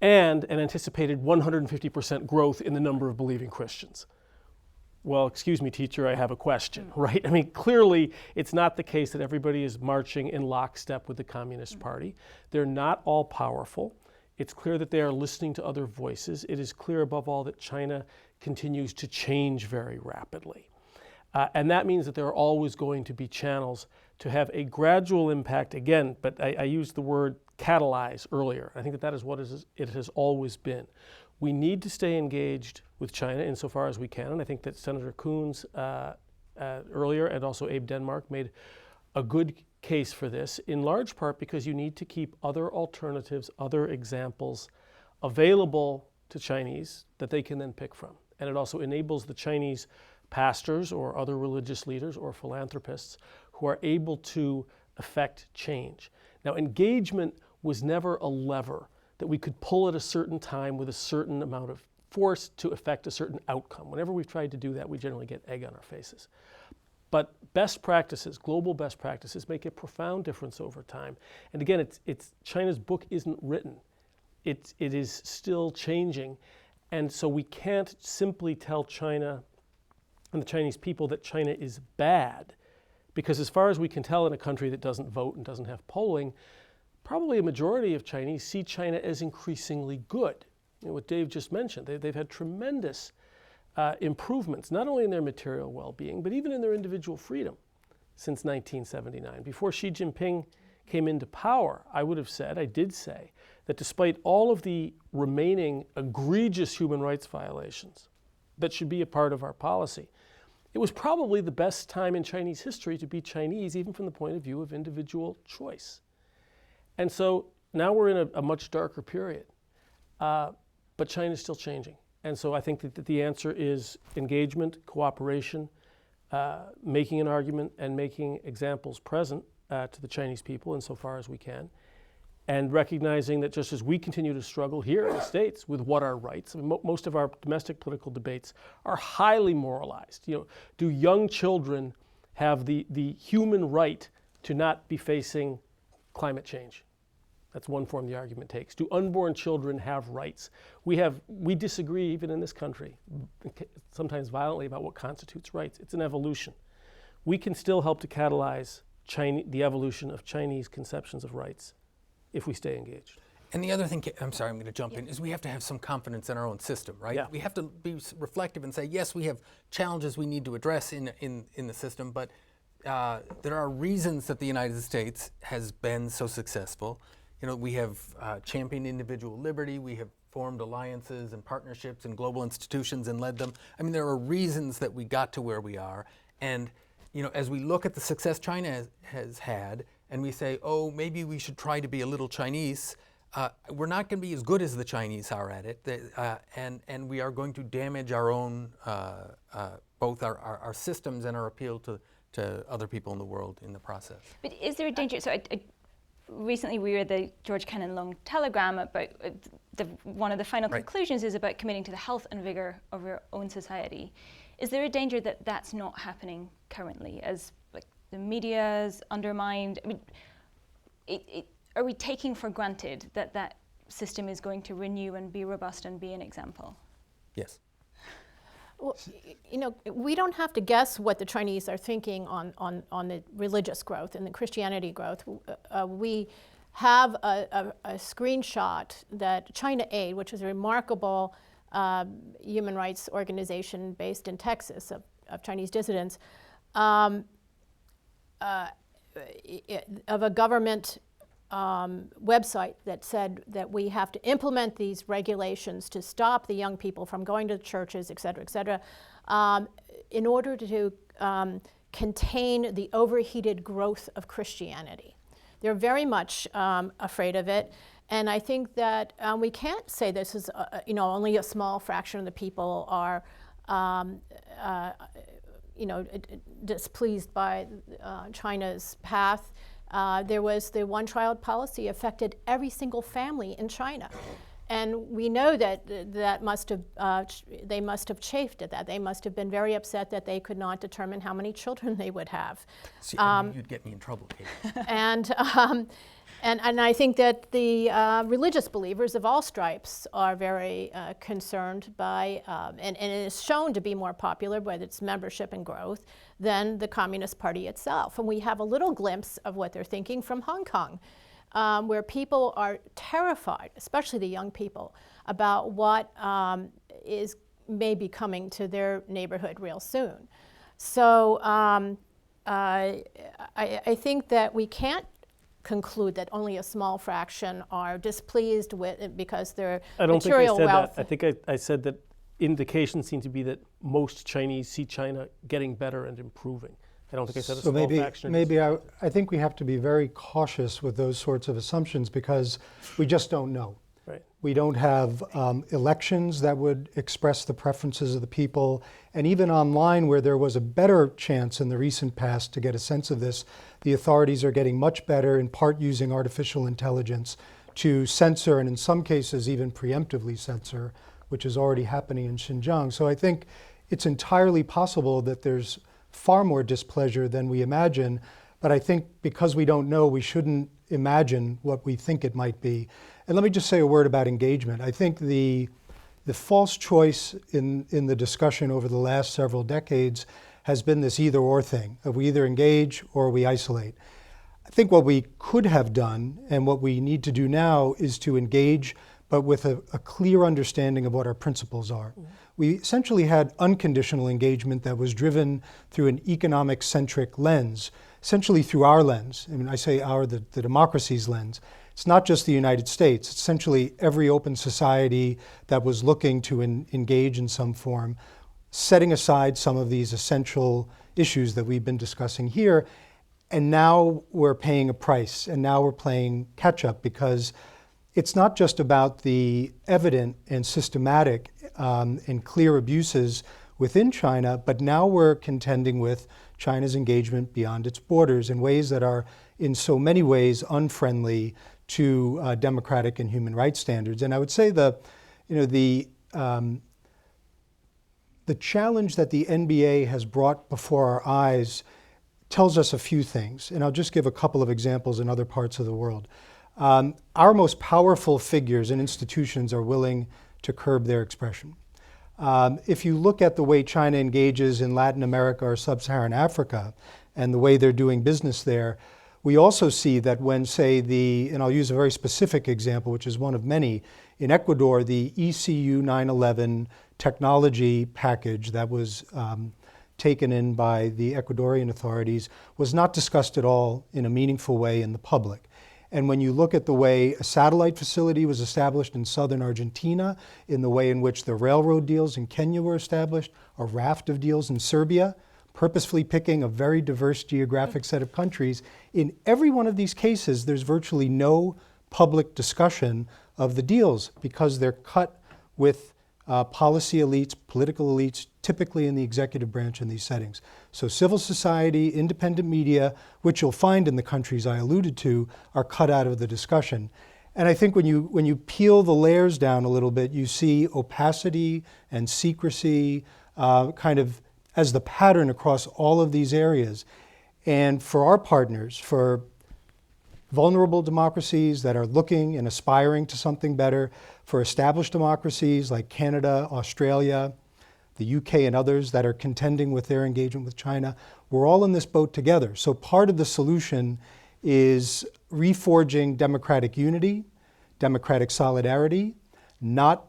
E: and an anticipated 150% growth in the number of believing Christians. Well, excuse me, teacher, I have a question, right? I mean, clearly, it's not the case that everybody is marching in lockstep with the Communist Party. They're not all powerful. It's clear that they are listening to other voices. It is clear, above all, that China continues to change very rapidly. And that means that there are always going to be channels to have a gradual impact, again, but I used the word catalyze earlier. I think that is what it has always been. We need to stay engaged with China insofar as we can, and I think that Senator Coons earlier, and also Abe Denmark, made a good case for this, in large part because you need to keep other alternatives, other examples available to Chinese that they can then pick from. And it also enables the Chinese pastors or other religious leaders or philanthropists who are able to effect change. Now, engagement was never a lever that we could pull at a certain time with a certain amount of force to effect a certain outcome. Whenever we've tried to do that, we generally get egg on our faces. But best practices, global best practices, make a profound difference over time. And again, it's China's book isn't written. It is still changing. And so we can't simply tell China and the Chinese people that China is bad, because as far as we can tell, in a country that doesn't vote and doesn't have polling, probably a majority of Chinese see China as increasingly good. You know, what Dave just mentioned, they've had tremendous improvements, not only in their material well-being, but even in their individual freedom since 1979. Before Xi Jinping came into power, I did say, that despite all of the remaining egregious human rights violations that should be a part of our policy, it was probably the best time in Chinese history to be Chinese, even from the point of view of individual choice. And so now we're in a much darker period, but China's still changing. And so I think that the answer is engagement, cooperation, making an argument and making examples present to the Chinese people insofar as we can, and recognizing that just as we continue to struggle here in the States with what are rights, I mean, most of our domestic political debates are highly moralized. Do young children have the human right to not be facing climate change? That's one form the argument takes. Do unborn children have rights? We disagree even in this country, sometimes violently, about what constitutes rights. It's an evolution. We can still help to catalyze the evolution of Chinese conceptions of rights if we stay engaged.
C: And the other thing, I'm sorry, I'm going to jump in, is we have to have some confidence in our own system, right?
E: Yeah.
C: We have to be reflective and say, yes, we have challenges we need to address in the system, but there are reasons that the United States has been so successful. We have championed individual liberty, we have formed alliances and partnerships and global institutions and led them. I mean, there are reasons that we got to where we are. And, as we look at the success China has had, and we say, oh, maybe we should try to be a little Chinese, we're not going to be as good as the Chinese are at it, and we are going to damage our own, both our systems and our appeal to other people in the world in the process.
A: But is there a danger? So recently we read the George Kennan long telegram about one of the final conclusions is about committing to the health and vigor of your own society. Is there a danger that that's not happening currently, as the media is undermined? I mean, are we taking for granted that that system is going to renew and be robust and be an example?
C: Yes.
B: Well, we don't have to guess what the Chinese are thinking on the religious growth and the Christianity growth. We have a screenshot that China Aid, which is a remarkable human rights organization based in Texas of Chinese dissidents, of a government website that said that we have to implement these regulations to stop the young people from going to the churches, et cetera, in order to contain the overheated growth of Christianity. They're very much afraid of it. And I think that we can't say this is, only a small fraction of the people are, displeased by China's path. There was the one-child policy affected every single family in China. And we know that they must have chafed at that. They must have been very upset that they could not determine how many children they would have.
C: See, you'd get me in trouble, Katie.
B: And I think that the religious believers of all stripes are very concerned by, and it is shown to be more popular by its membership and growth than the Communist Party itself. And we have a little glimpse of what they're thinking from Hong Kong, where people are terrified, especially the young people, about what may be coming to their neighborhood real soon. So I think that we can't conclude that only a small fraction are displeased with it because their material wealth.
E: I think I said that indications seem to be that most Chinese see China getting better and improving. I don't think I said a small fraction.
D: Maybe I think we have to be very cautious with those sorts of assumptions because we just don't know.
E: Right.
D: We don't have elections that would express the preferences of the people. And even online, where there was a better chance in the recent past to get a sense of this, the authorities are getting much better, in part using artificial intelligence to censor and in some cases even preemptively censor, which is already happening in Xinjiang. So I think it's entirely possible that there's far more displeasure than we imagine. But I think because we don't know, we shouldn't imagine what we think it might be. And let me just say a word about engagement. I think the false choice in the discussion over the last several decades has been this either-or thing, of we either engage or we isolate. I think what we could have done and what we need to do now is to engage, but with a clear understanding of what our principles are. Mm-hmm. We essentially had unconditional engagement that was driven through an economic-centric lens, essentially through our lens. I mean, I say our, the democracy's lens. It's not just the United States. It's essentially every open society that was looking to engage in some form, setting aside some of these essential issues that we've been discussing here. And now we're paying a price, and now we're playing catch up because it's not just about the evident and systematic and clear abuses within China, but now we're contending with China's engagement beyond its borders in ways that are in so many ways unfriendly to democratic and human rights standards. And I would say the challenge that the NBA has brought before our eyes tells us a few things, and I'll just give a couple of examples in other parts of the world. Our most powerful figures and institutions are willing to curb their expression. If you look at the way China engages in Latin America or Sub-Saharan Africa and the way they're doing business there, we also see that when, say, and I'll use a very specific example, which is one of many, in Ecuador, the ECU 911 technology package that was taken in by the Ecuadorian authorities was not discussed at all in a meaningful way in the public. And when you look at the way a satellite facility was established in southern Argentina, in the way in which the railroad deals in Kenya were established, a raft of deals in Serbia, purposefully picking a very diverse geographic set of countries, in every one of these cases, there's virtually no public discussion of the deals because they're cut with policy elites, political elites, typically in the executive branch in these settings. So civil society, independent media, which you'll find in the countries I alluded to, are cut out of the discussion. And I think when you peel the layers down a little bit, you see opacity and secrecy kind of as the pattern across all of these areas. And for our partners, for vulnerable democracies that are looking and aspiring to something better, for established democracies like Canada, Australia, the UK and others that are contending with their engagement with China, we're all in this boat together. So part of the solution is reforging democratic unity, democratic solidarity, not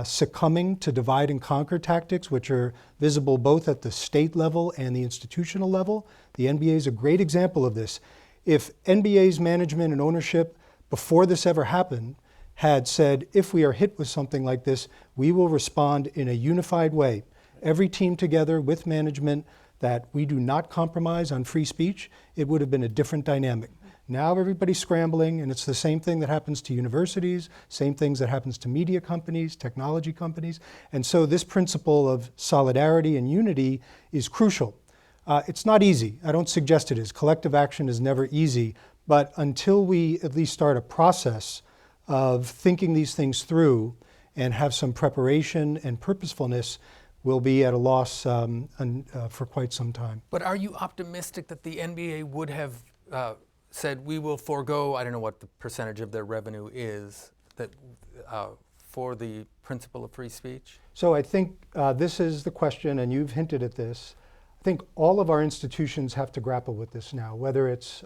D: succumbing to divide and conquer tactics, which are visible both at the state level and the institutional level. The NBA is a great example of this. If NBA's management and ownership, before this ever happened, had said, if we are hit with something like this, we will respond in a unified way. Every team together with management, that we do not compromise on free speech, it would have been a different dynamic. Now everybody's scrambling, and it's the same thing that happens to universities, same things that happens to media companies, technology companies. And so this principle of solidarity and unity is crucial. It's not easy. I don't suggest it is. Collective action is never easy. But until we at least start a process of thinking these things through and have some preparation and purposefulness, we'll be at a loss for quite some time.
C: But are you optimistic that the NBA would have said, we will forego, I don't know what the percentage of their revenue is, that for the principle of free speech?
D: So I think this is the question, and you've hinted at this. I think all of our institutions have to grapple with this now, whether it's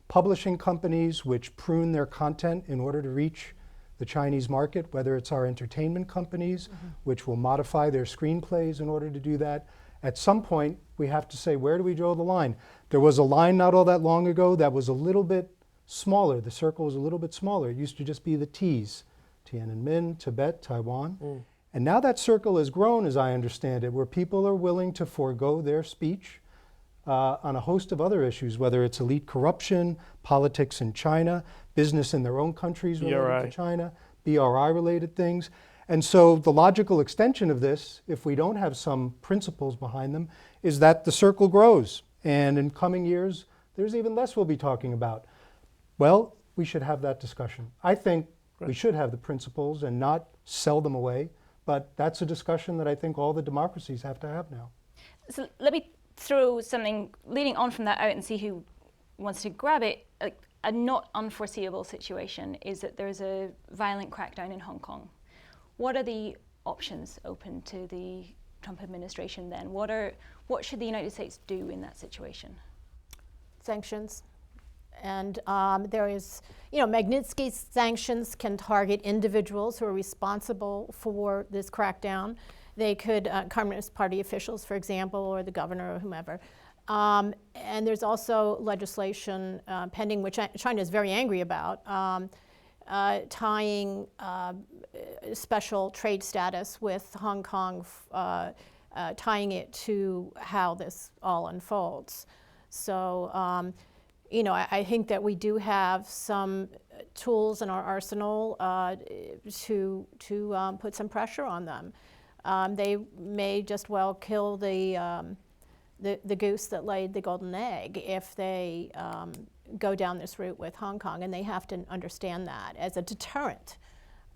D: publishing companies which prune their content in order to reach the Chinese market, whether it's our entertainment companies, which will modify their screenplays in order to do that. At some point, we have to say, where do we draw the line? There was a line not all that long ago that was a little bit smaller. The circle was a little bit smaller. It used to just be the T's, Tiananmen, Tibet, Taiwan. And now that circle has grown, as I understand it, where people are willing to forego their speech on a host of other issues, whether it's elite corruption, politics in China, business in their own countries related to China, BRI-related things. And so the logical extension of this, if we don't have some principles behind them, is that the circle grows. And in coming years, there's even less we'll be talking about. Well, we should have that discussion. I think we should have the principles and not sell them away. But that's a discussion that I think all the democracies have to have now.
A: So let me throw something leading on from that out and see who wants to grab it. A not unforeseeable situation is that there's a violent crackdown in Hong Kong. What are the options open to the Trump administration then? What should the United States do in that situation?
B: Sanctions. And there is, Magnitsky sanctions can target individuals who are responsible for this crackdown. They could, Communist Party officials, for example, or the governor or whomever. And there's also legislation pending, which China is very angry about, tying special trade status with Hong Kong, tying it to how this all unfolds. So, I think that we do have some tools in our arsenal to put some pressure on them. They may just well kill the goose that laid the golden egg if they go down this route with Hong Kong, and they have to understand that as a deterrent.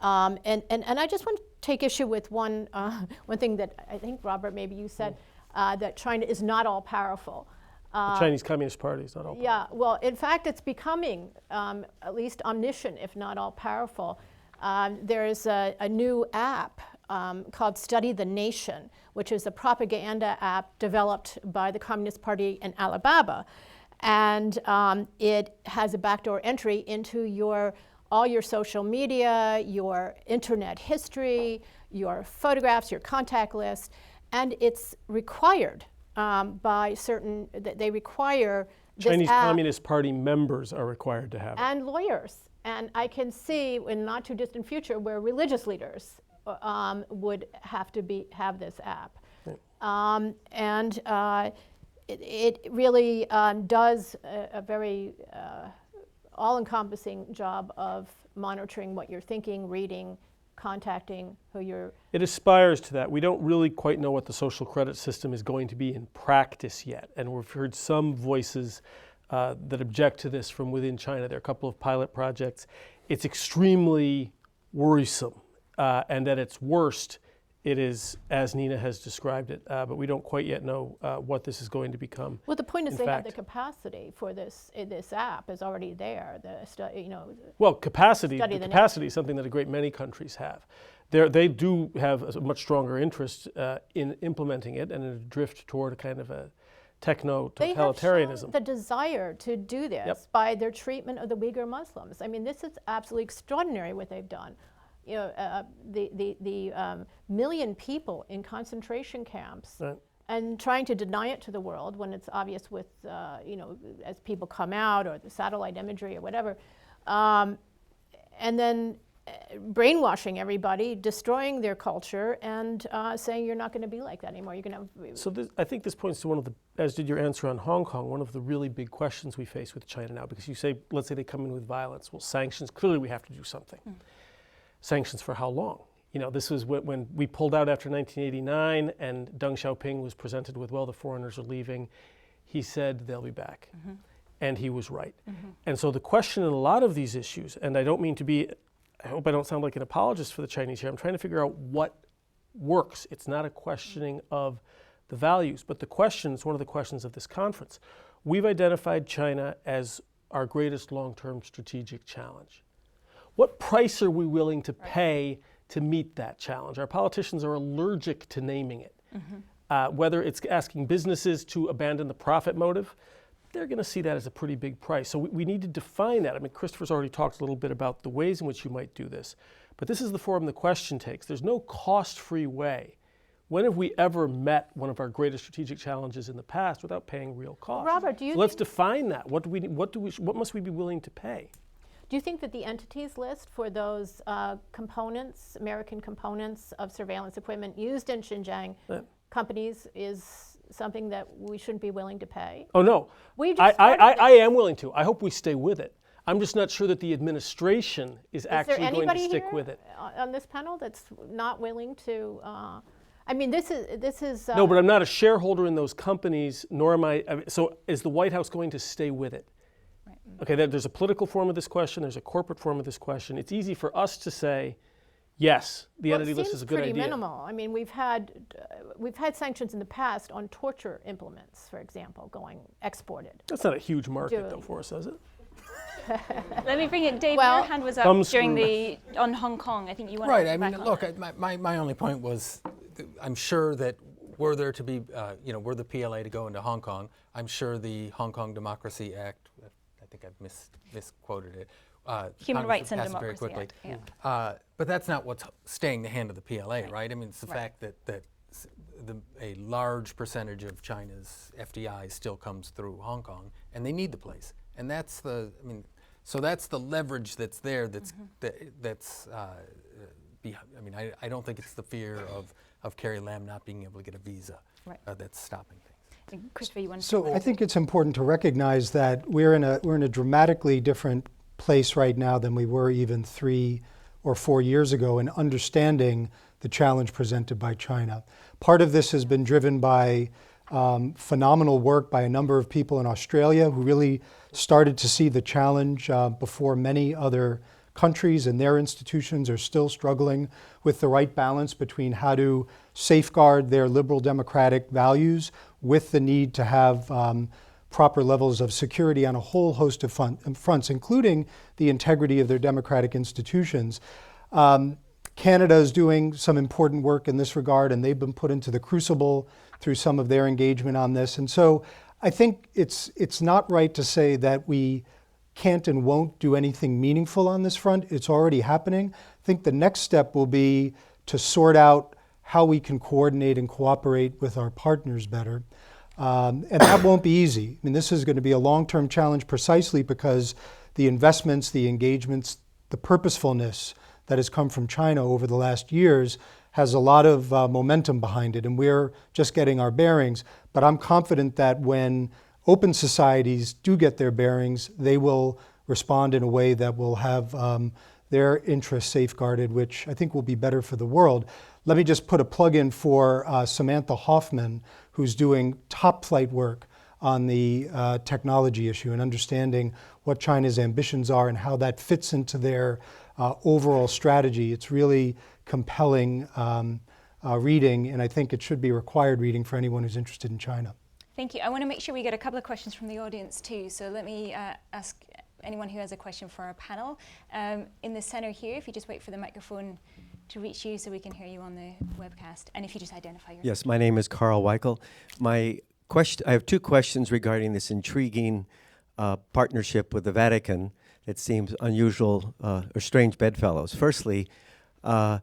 B: And I just want to take issue with one thing that I think, Robert, maybe you said, that China is not all powerful.
E: The Chinese Communist Party is not all powerful.
B: Yeah, well, in fact, it's becoming at least omniscient, if not all powerful. There's a new app called Study the Nation, which is a propaganda app developed by the Communist Party in Alabama. And it has a backdoor entry into all your social media, your internet history, your photographs, your contact list, and it's required by certain, they require this
E: Chinese
B: app,
E: Communist Party members are required to have it.
B: and lawyers. And I can see in not too distant future where religious leaders would have to have this app. Right. It really does a very all-encompassing job of monitoring what you're thinking, reading, contacting who you're...
E: It aspires to that. We don't really quite know what the social credit system is going to be in practice yet. And we've heard some voices that object to this from within China. There are a couple of pilot projects. It's extremely worrisome. And at its worst, it is, as Nina has described it, but we don't quite yet know what this is going to become.
B: Well, the point is they have the capacity for this app is already there.
E: Well, capacity is something that a great many countries have. They do have a much stronger interest in implementing it and in a drift toward a kind of a techno-totalitarianism.
B: They have shown the desire to do this by their treatment of the Uyghur Muslims. I mean, this is absolutely extraordinary what they've done. You know, the million people in concentration camps, right, and trying to deny it to the world when it's obvious with, as people come out or the satellite imagery or whatever, and then brainwashing everybody, destroying their culture, and saying you're not going to be like that anymore. You're going to.
E: So I think this points to one of the, as did your answer on Hong Kong, one of the really big questions we face with China now, because you say, let's say they come in with violence. Well, sanctions, clearly we have to do something. Sanctions for how long? You know, this was when we pulled out after 1989 and Deng Xiaoping was presented with, well, the foreigners are leaving. He said they'll be back. And he was right. And so the question in a lot of these issues, and I don't mean to be, I hope I don't sound like an apologist for the Chinese here, I'm trying to figure out what works. It's not a questioning of the values, but the questions, one of the questions of this conference. We've identified China as our greatest long-term strategic challenge. What price are we willing to pay to meet that challenge? Our politicians are allergic to naming it. Whether it's asking businesses to abandon the profit motive, they're going to see that as a pretty big price. So we need to define that. I mean, Christopher's already talked a little bit about the ways in which you might do this, but this is the form the question takes. There's no cost-free way. When have we ever met one of our greatest strategic challenges in the past without paying real cost?
B: Robert, do you
E: let's define that. What must we be willing to pay?
B: Do you think that the entities list for those components, American components of surveillance equipment used in Xinjiang companies is something that we shouldn't be willing to pay?
E: Oh, no. I am willing to. I hope we stay with it. I'm just not sure that the administration is actually going to stick with it.
B: On this panel that's not willing to? I mean, this is.
E: No, but I'm not a shareholder in those companies, nor am I. So is the White House going to stay with it? Okay, there's a political form of this question, there's a corporate form of this question. It's easy for us to say, yes, the entity list is a good idea.
B: It seems pretty minimal. I mean, we've had sanctions in the past on torture implements, for example, going exported.
E: That's not a huge market, though, for us, is it?
A: Let me bring it, Dave. Your hand was up on Hong Kong. I think you wanted to
C: I mean, look, my only point was, I'm sure that were there to be, were the PLA to go into Hong Kong, I'm sure the Hong Kong Democracy Act, I think I've misquoted it.
A: Human Rights and Democracy
C: very quickly.
A: Act, yeah.
C: But that's not what's staying the hand of the PLA, right? I mean, it's the fact that a large percentage of China's FDI still comes through Hong Kong, and they need the place. And that's so that's the leverage that's there. I don't think it's the fear of Carrie Lam not being able to get a visa that's stopping things.
A: Christopher, you want to
D: So I think it's important to recognize that we're in a dramatically different place right now than we were even 3 or 4 years ago in understanding the challenge presented by China. Part of this has been driven by phenomenal work by a number of people in Australia who really started to see the challenge before many other countries and their institutions are still struggling with the right balance between how to safeguard their liberal democratic values with the need to have proper levels of security on a whole host of fronts, including the integrity of their democratic institutions. Canada is doing some important work in this regard, and they've been put into the crucible through some of their engagement on this. And so I think it's not right to say that we can't and won't do anything meaningful on this front. It's already happening. I think the next step will be to sort out how we can coordinate and cooperate with our partners better. And that won't be easy. I mean, this is going to be a long-term challenge precisely because the investments, the engagements, the purposefulness that has come from China over the last years has a lot of momentum behind it, and we're just getting our bearings. But I'm confident that when open societies do get their bearings, they will respond in a way that will have their interests safeguarded, which I think will be better for the world. Let me just put a plug in for Samantha Hoffman, who's doing top flight work on the technology issue and understanding what China's ambitions are and how that fits into their overall strategy. It's really compelling reading, and I think it should be required reading for anyone who's interested in China.
A: Thank you. I want to make sure we get a couple of questions from the audience too. So let me ask anyone who has a question for our panel. In the center here, if you just wait for the microphone to reach you so we can hear you on the webcast. And if you just identify yourself.
F: Yes, my name is Carl Weichel. I have two questions regarding this intriguing partnership with the Vatican that seems unusual or strange bedfellows. Firstly, the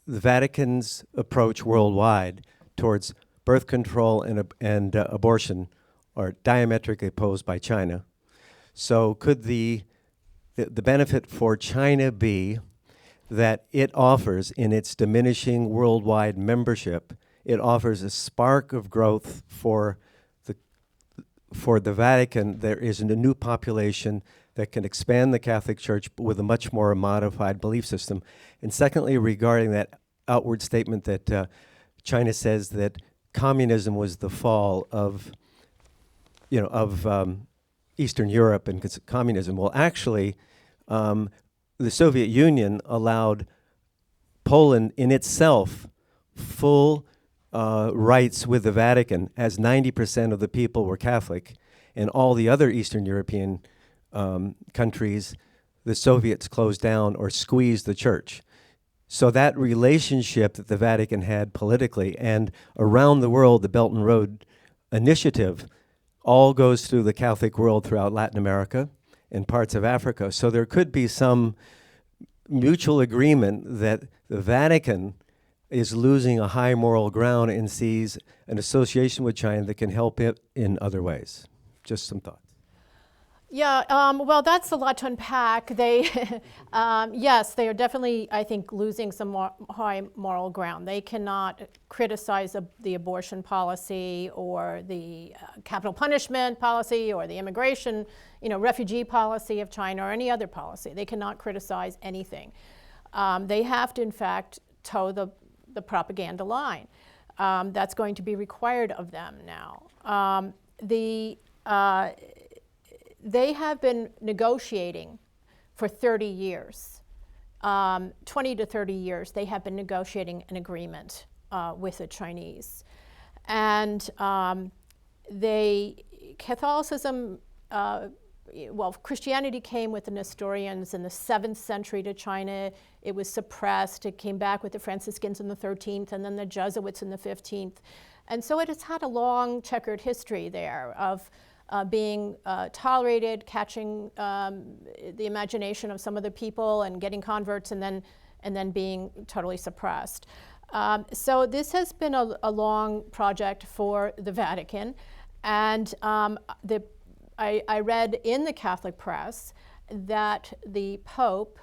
F: Vatican's approach worldwide towards birth control and abortion are diametrically opposed by China. So could the benefit for China be that it offers, in its diminishing worldwide membership, it offers a spark of growth for the Vatican? There is a new population that can expand the Catholic Church with a much more modified belief system. And secondly, regarding that outward statement that China says that communism was the fall of Eastern Europe and communism. Well, actually, the Soviet Union allowed Poland in itself full rights with the Vatican, as 90% of the people were Catholic, and all the other Eastern European countries, the Soviets closed down or squeezed the church. So that relationship that the Vatican had politically and around the world, the Belt and Road Initiative, all goes through the Catholic world throughout Latin America and parts of Africa. So there could be some mutual agreement that the Vatican is losing a high moral ground and sees an association with China that can help it in other ways. Just some thoughts.
B: Yeah, well, that's a lot to unpack. They, yes, they are definitely, I think, losing some high moral ground. They cannot criticize the abortion policy or the capital punishment policy or the immigration, refugee policy of China or any other policy. They cannot criticize anything. They have to, in fact, toe the propaganda line. That's going to be required of them now. They have been negotiating for 30 years, 20 to 30 years. They have been negotiating an agreement with the Chinese. And Catholicism, Christianity came with the Nestorians in the 7th century to China. It was suppressed. It came back with the Franciscans in the 13th and then the Jesuits in the 15th. And so it has had a long checkered history there of being tolerated, catching the imagination of some of the people and getting converts and then being totally suppressed. So this has been a long project for the Vatican. And I read in the Catholic press that the Pope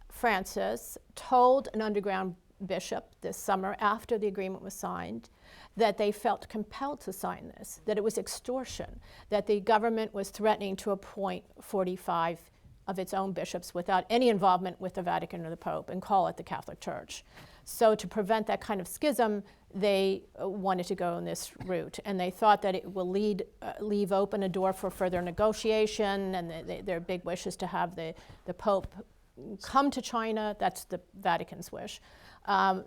B: Francis told an underground bishop this summer after the agreement was signed that they felt compelled to sign this, that it was extortion, that the government was threatening to appoint 45 of its own bishops without any involvement with the Vatican or the Pope and call it the Catholic Church. So to prevent that kind of schism, they wanted to go in this route, and they thought that it will leave open a door for further negotiation, and their big wish is to have the Pope come to China. That's the Vatican's wish.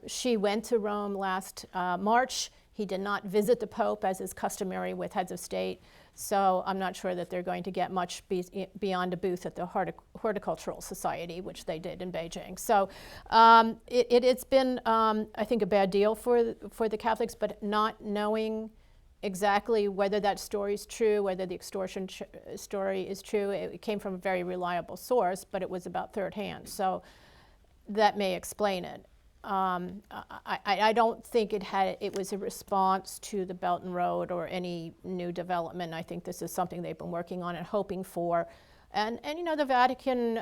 B: She went to Rome last March. He did not visit the Pope, as is customary with heads of state, so I'm not sure that they're going to get much beyond a booth at the Horticultural Society, which they did in Beijing. So it's been, I think, a bad deal for the Catholics, but not knowing exactly whether that story is true, whether the extortion story is true. It came from a very reliable source, but it was about third hand, so that may explain it. I don't think it was a response to the Belt and Road or any new development. I think this is something they've been working on and hoping for. And you know, the Vatican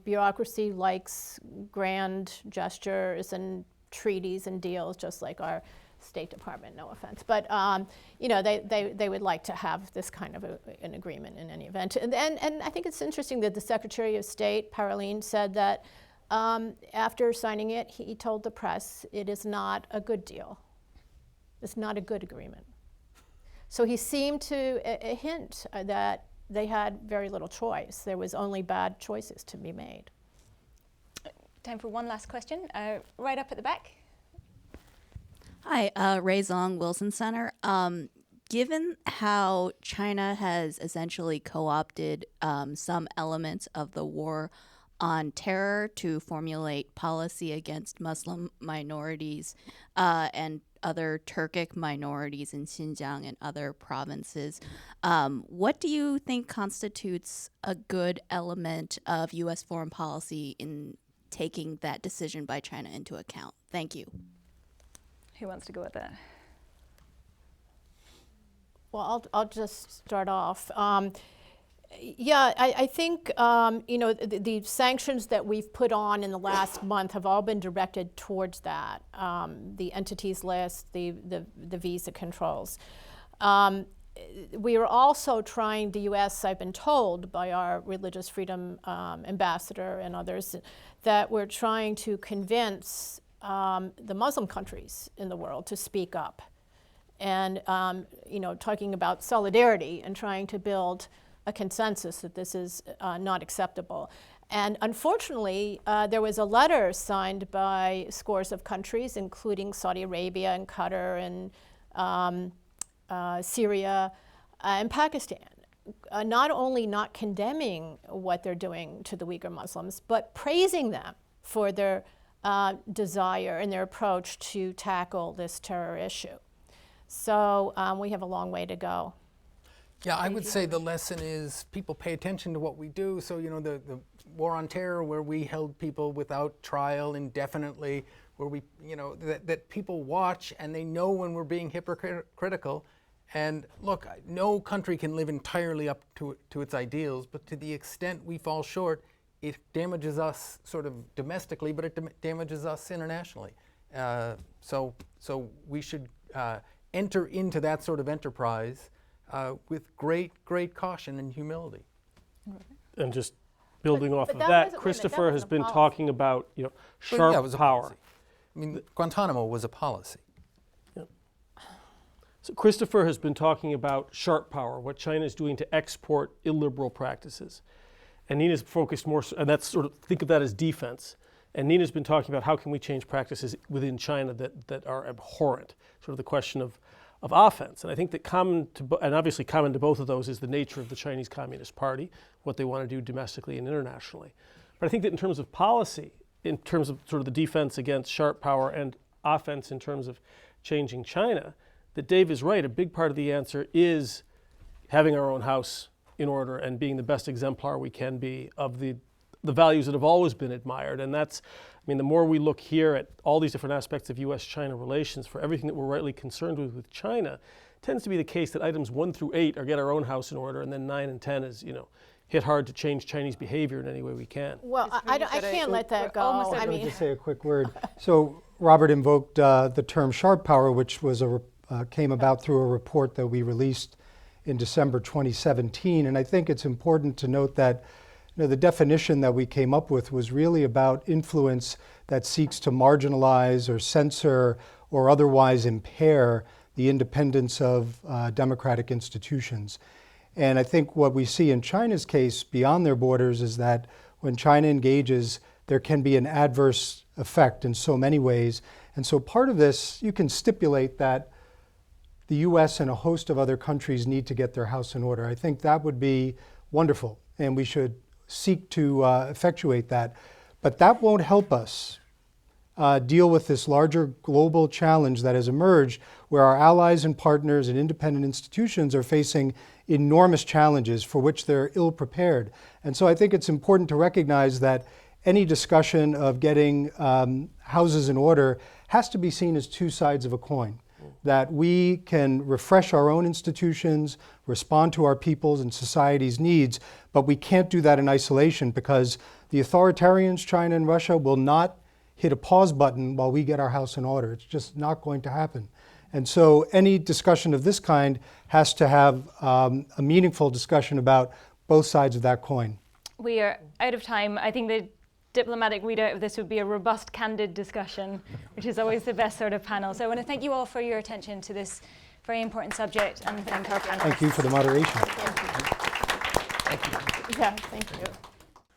B: bureaucracy likes grand gestures and treaties and deals, just like our State Department, no offense. But you know, they would like to have this kind of an agreement in any event. And I think it's interesting that the Secretary of State, Parolin, said that after signing it, he told the press it is not a good deal. It's not a good agreement. So he seemed to hint that they had very little choice. There was only bad choices to be made.
A: Time for one last question. Right up at the back.
G: Hi, Ray Zong, Wilson Center. Given how China has essentially co-opted some elements of the war on terror to formulate policy against Muslim minorities and other Turkic minorities in Xinjiang and other provinces, what do you think constitutes a good element of U.S. foreign policy in taking that decision by China into account? Thank you.
A: Who wants to go with that?
B: Well, I'll just start off. Yeah, I think you know, the sanctions that we've put on in the last month have all been directed towards that. The entities list, the visa controls. We are also trying, the U.S., I've been told by our religious freedom ambassador and others, that we're trying to convince the Muslim countries in the world to speak up, and you know, talking about solidarity and trying to build a consensus that this is not acceptable. And unfortunately, there was a letter signed by scores of countries, including Saudi Arabia and Qatar and Syria and Pakistan, not only not condemning what they're doing to the Uyghur Muslims, but praising them for their desire and their approach to tackle this terror issue. So we have a long way to go.
C: Yeah, I would say the lesson is people pay attention to what we do. So, you know, the war on terror, where we held people without trial indefinitely, where we, you know, that people watch and they know when we're being hypocritical. And look, no country can live entirely up to its ideals, but to the extent we fall short, it damages us sort of domestically, but it damages us internationally. So we should enter into that sort of enterprise with great caution and humility.
E: And just building off
B: but
E: of
B: that
E: that,
B: wasn't-
E: Christopher
B: that
E: has
B: wasn't a
E: been
B: policy.
E: talking about, you know,
C: Well,
E: sharp
C: yeah, it was a
E: power.
C: policy. I mean, Guantanamo was a policy.
E: So Christopher has been talking about sharp power, what China is doing to export illiberal practices. And Nina's focused more, and that's sort of, think of that as defense. And Nina's been talking about how can we change practices within China that are abhorrent, sort of the question of offense. And I think that obviously common to both of those is the nature of the Chinese Communist Party, what they want to do domestically and internationally. But I think that in terms of policy, in terms of sort of the defense against sharp power and offense in terms of changing China, that Dave is right. A big part of the answer is having our own house in order and being the best exemplar we can be of the values that have always been admired. And that's, I mean, the more we look here at all these different aspects of U.S.-China relations, for everything that we're rightly concerned with China, it tends to be the case that items 1 through 8 are get our own house in order, and then 9 and 10 is, you know, hit hard to change Chinese behavior in any way we can.
B: Well, I can't let that go. I
D: Let me
B: mean,
D: just say a quick word. So Robert invoked the term sharp power, which was a came about through a report that we released in December 2017. And I think it's important to note that the definition that we came up with was really about influence that seeks to marginalize or censor or otherwise impair the independence of democratic institutions. And I think what we see in China's case beyond their borders is that when China engages, there can be an adverse effect in so many ways. And so part of this, you can stipulate that the US and a host of other countries need to get their house in order. I think that would be wonderful, and we should seek to effectuate that. But that won't help us deal with this larger global challenge that has emerged, where our allies and partners and independent institutions are facing enormous challenges for which they're ill prepared. And so I think it's important to recognize that any discussion of getting houses in order has to be seen as two sides of a coin. That we can refresh our own institutions, respond to our people's and society's needs, but we can't do that in isolation, because the authoritarians, China and Russia, will not hit a pause button while we get our house in order. It's just not going to happen. And so any discussion of this kind has to have a meaningful discussion about both sides of that coin.
A: We are out of time. I think the diplomatic readout of this would be a robust, candid discussion, which is always the best sort of panel. So I want to thank you all for your attention to this very important subject, and thank our panelists.
D: Thank you for the moderation.
B: Thank you. Yeah, thank you.